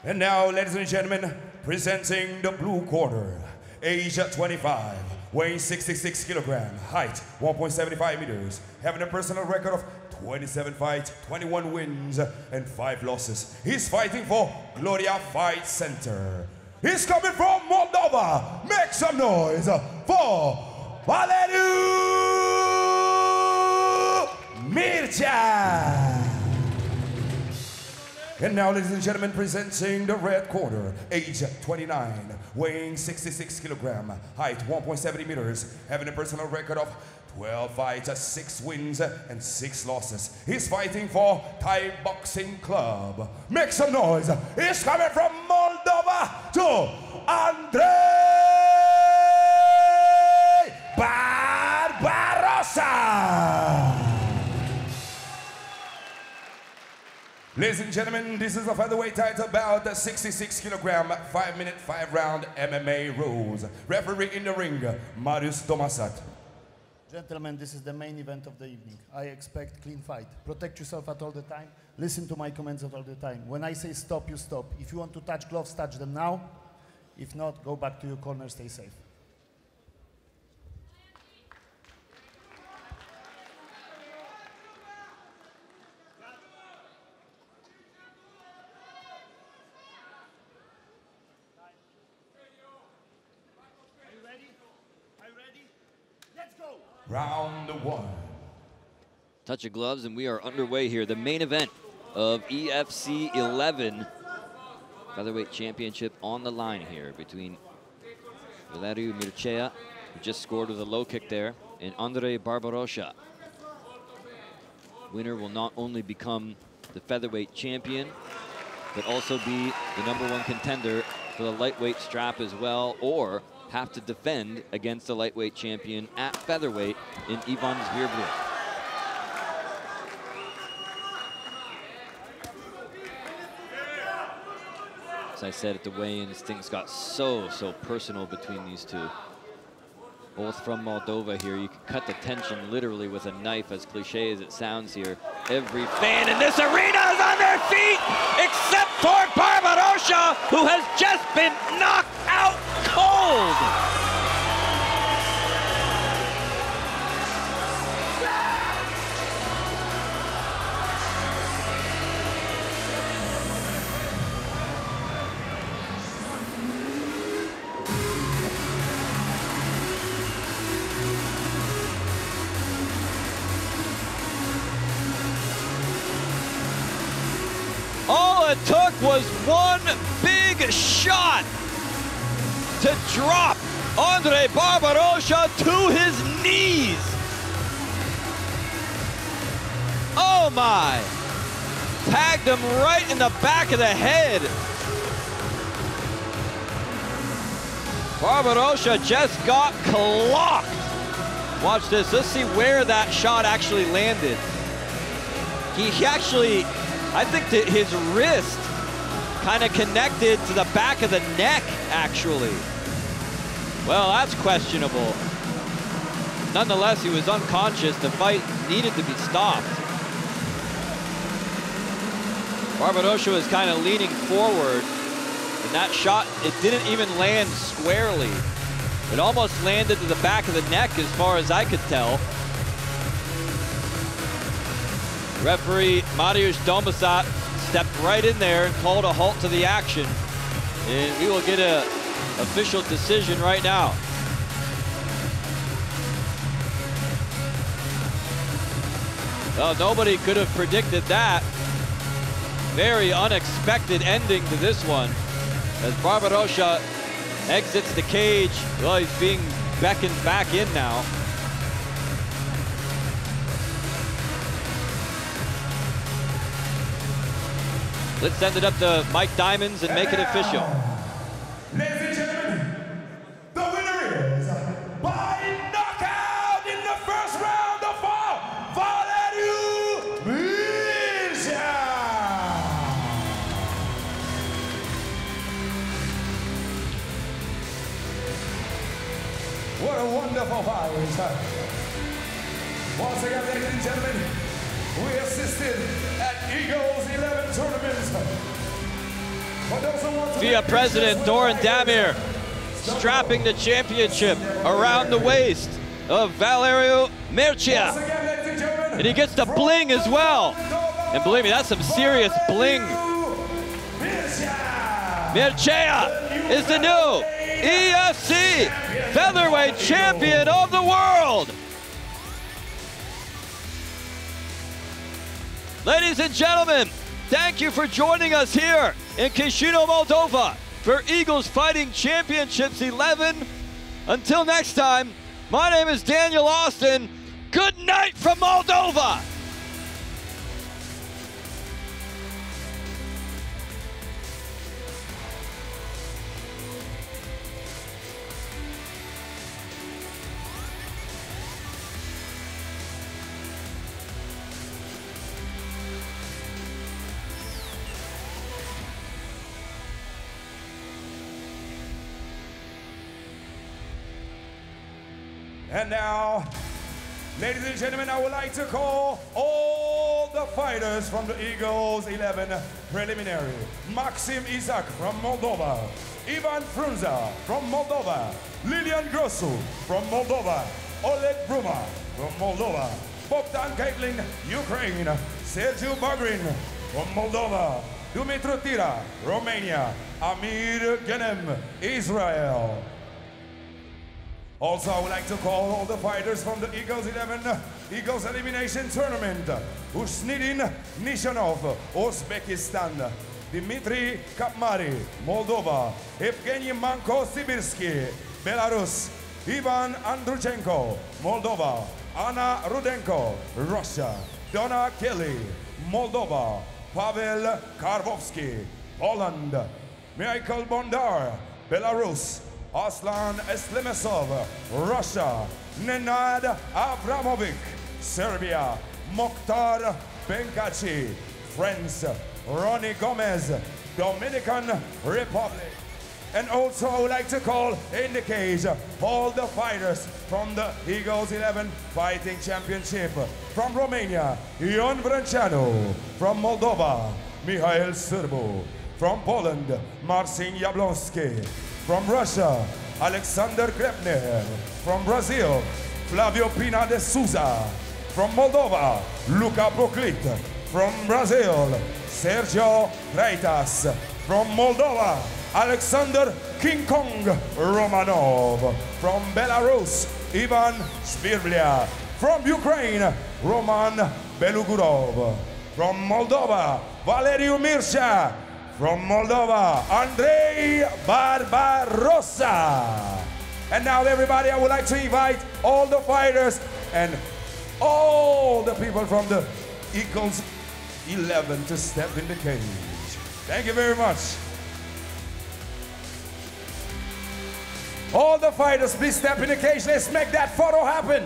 Speaker 1: And now, ladies and gentlemen, presenting the blue corner, age 25, weighing 66 kilograms, height 1.75 meters, having a personal record of 27 fights, 21 wins, and 5 losses. He's fighting for Gloria Fight Center. He's coming from Moldova. Make some noise for Valerio Mircea. And now, ladies and gentlemen, presenting the red corner, age 29, weighing 66 kilograms, height 1.70 meters, having a personal record of 12 fights, 6 wins, and 6 losses. He's fighting for Thai Boxing Club. Make some noise. He's coming from Moldova to Andrei Barbarossa. Ladies and gentlemen, this is a featherweight title bout, 66 kilogram, 5-minute, 5-round MMA rules. Referee in the ring, Marius Tomasat.
Speaker 8: Gentlemen, this is the main event of the evening. I expect clean fight. Protect yourself at all the time. Listen to my commands at all the time. When I say stop, you stop. If you want to touch gloves, touch them now. If not, go back to your corner, stay safe.
Speaker 1: Round 1.
Speaker 2: Touch of gloves, and we are underway here. The main event of EFC 11. Featherweight championship on the line here between Valerio Mircea, who just scored with a low kick there, and Andrei Barbarossa. Winner will not only become the featherweight champion, but also be the #1 contender for the lightweight strap as well, or have to defend against the lightweight champion at featherweight in Ivan Zhvirblia. As I said at the weigh-ins, things got so personal between these two. Both from Moldova here. You can cut the tension literally with a knife, as cliche as it sounds here. Every fan in this arena is on their feet, except for Barbarossa, who has just been knocked out cold. All it took was one big shot to drop Andre Barbarossa to his knees. Oh my! Tagged him right in the back of the head. Barbarossa just got clocked. Watch this. Let's see where that shot actually landed. He actually, I think that his wrist kind of connected to the back of the neck, actually. Well, that's questionable. Nonetheless, he was unconscious. The fight needed to be stopped. Barbarossa was kind of leaning forward, and that shot, it didn't even land squarely. It almost landed to the back of the neck, as far as I could tell. Referee Mariusz Domasat stepped right in there and called a halt to the action. And we will get an official decision right now. Well, nobody could have predicted that. Very unexpected ending to this one. As Barbarossa exits the cage, well, he's being beckoned back in now. Let's send it up to Mike Diamonds and make it official.
Speaker 1: Ladies and gentlemen, the winner is by knockout in the first round of Flavio. What a wonderful fight. Once again, ladies and gentlemen, we assisted at Eagles 11 tournaments.
Speaker 2: FIA President Doran Damir strapping the championship around the waist of Valerio Mircea. And he gets the bling as well. And believe me, that's some serious bling. Mircea is the new EFC Featherweight Champion of the world. Ladies and gentlemen, thank you for joining us here in Chisinau, Moldova for Eagles Fighting Championships 11. Until next time, my name is Daniel Austin. Good night from Moldova.
Speaker 1: And now, ladies and gentlemen, I would like to call all the fighters from the Eagles 11 preliminary. Maxim Isaac from Moldova, Ivan Frunza from Moldova, Lilian Grosu from Moldova, Oleg Bruma from Moldova, Bogdan Kaitlin, Ukraine, Sergio Bagrin from Moldova, Dumitru Tira, Romania, Amir Genem, Israel. Also, I would like to call all the fighters from the Eagles 11 Eagles Elimination Tournament. Usnidin Nishanov, Uzbekistan. Dmitry Kapmari, Moldova. Evgeny Manko-Sibirski, Belarus. Ivan Andruchenko, Moldova. Anna Rudenko, Russia. Donna Kelly, Moldova. Pavel Karvovsky, Poland. Mihail Bondar, Belarus. Aslan Eslemesov, Russia. Nenad Abramovic, Serbia. Mokhtar Benkachi, France. Ronnie Gomez, Dominican Republic. And also I would like to call in the cage all the fighters from the Eagles 11 Fighting Championship. From Romania, Ivan Vranceanu. From Moldova, Mihail Sirbu. From Poland, Marcin Jablonski. From Russia, Alexander Grebnev. From Brazil, Flavio Pina de Sousa. From Moldova, Luca Poclit. From Brazil, Sergio Freitas. From Moldova, Alexander King Kong Romanov. From Belarus, Ivan Zhvirblia. From Ukraine, Roman Belogurov. From Moldova, Valeriu Mircea. From Moldova, Andrei Barbarossa. And now everybody, I would like to invite all the fighters and all the people from the Eagles 11 to step in the cage. Thank you very much. All the fighters, please step in the cage. Let's make that photo happen.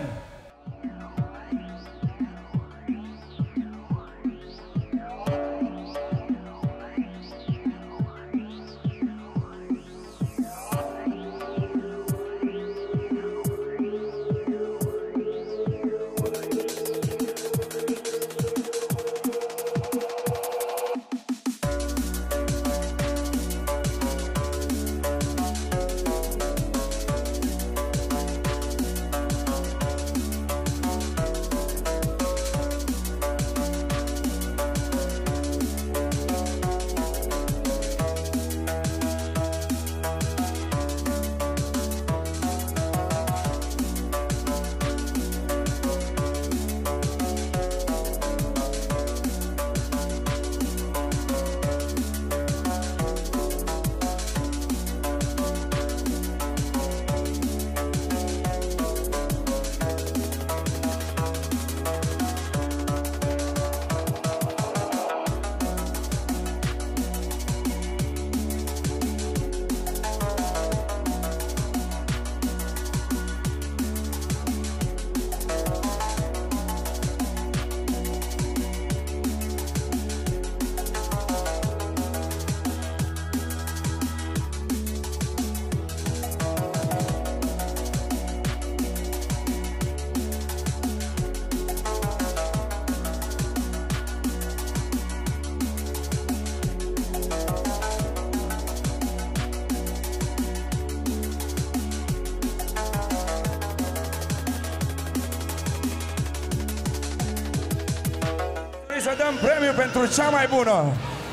Speaker 1: Să dăm premiu pentru cea mai bună,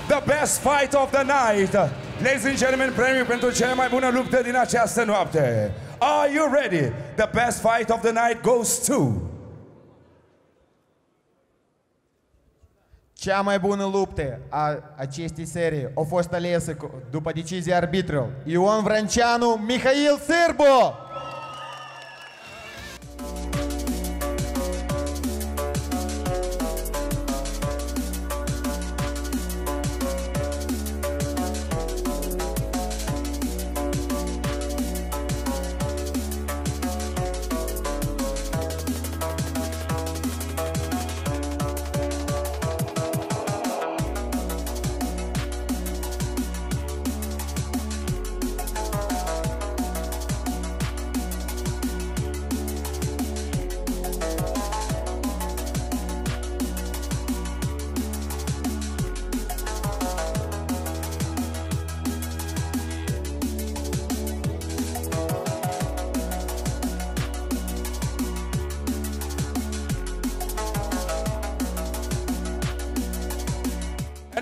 Speaker 1: the best fight of the night. Ladies and gentlemen, premiu pentru cea mai bună luptă din această noapte. Are you ready? The best fight of the night goes to...
Speaker 10: Cea mai bună luptă a acestei serii a fost alesă după decizie arbitral. Ioan Vranceanu, Mihail Sirbu!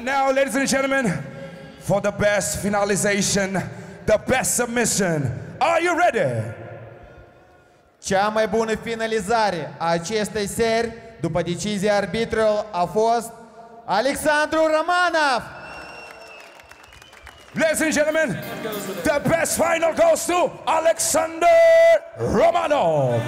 Speaker 1: Now, ladies and gentlemen, for the best finalization, the best submission. Are you ready?
Speaker 10: Cea mai bună finalizare a acestei serii, după decizia arbitral, a fost Alexander Romanov.
Speaker 1: Ladies and gentlemen, the best final goes to Alexander Romanov.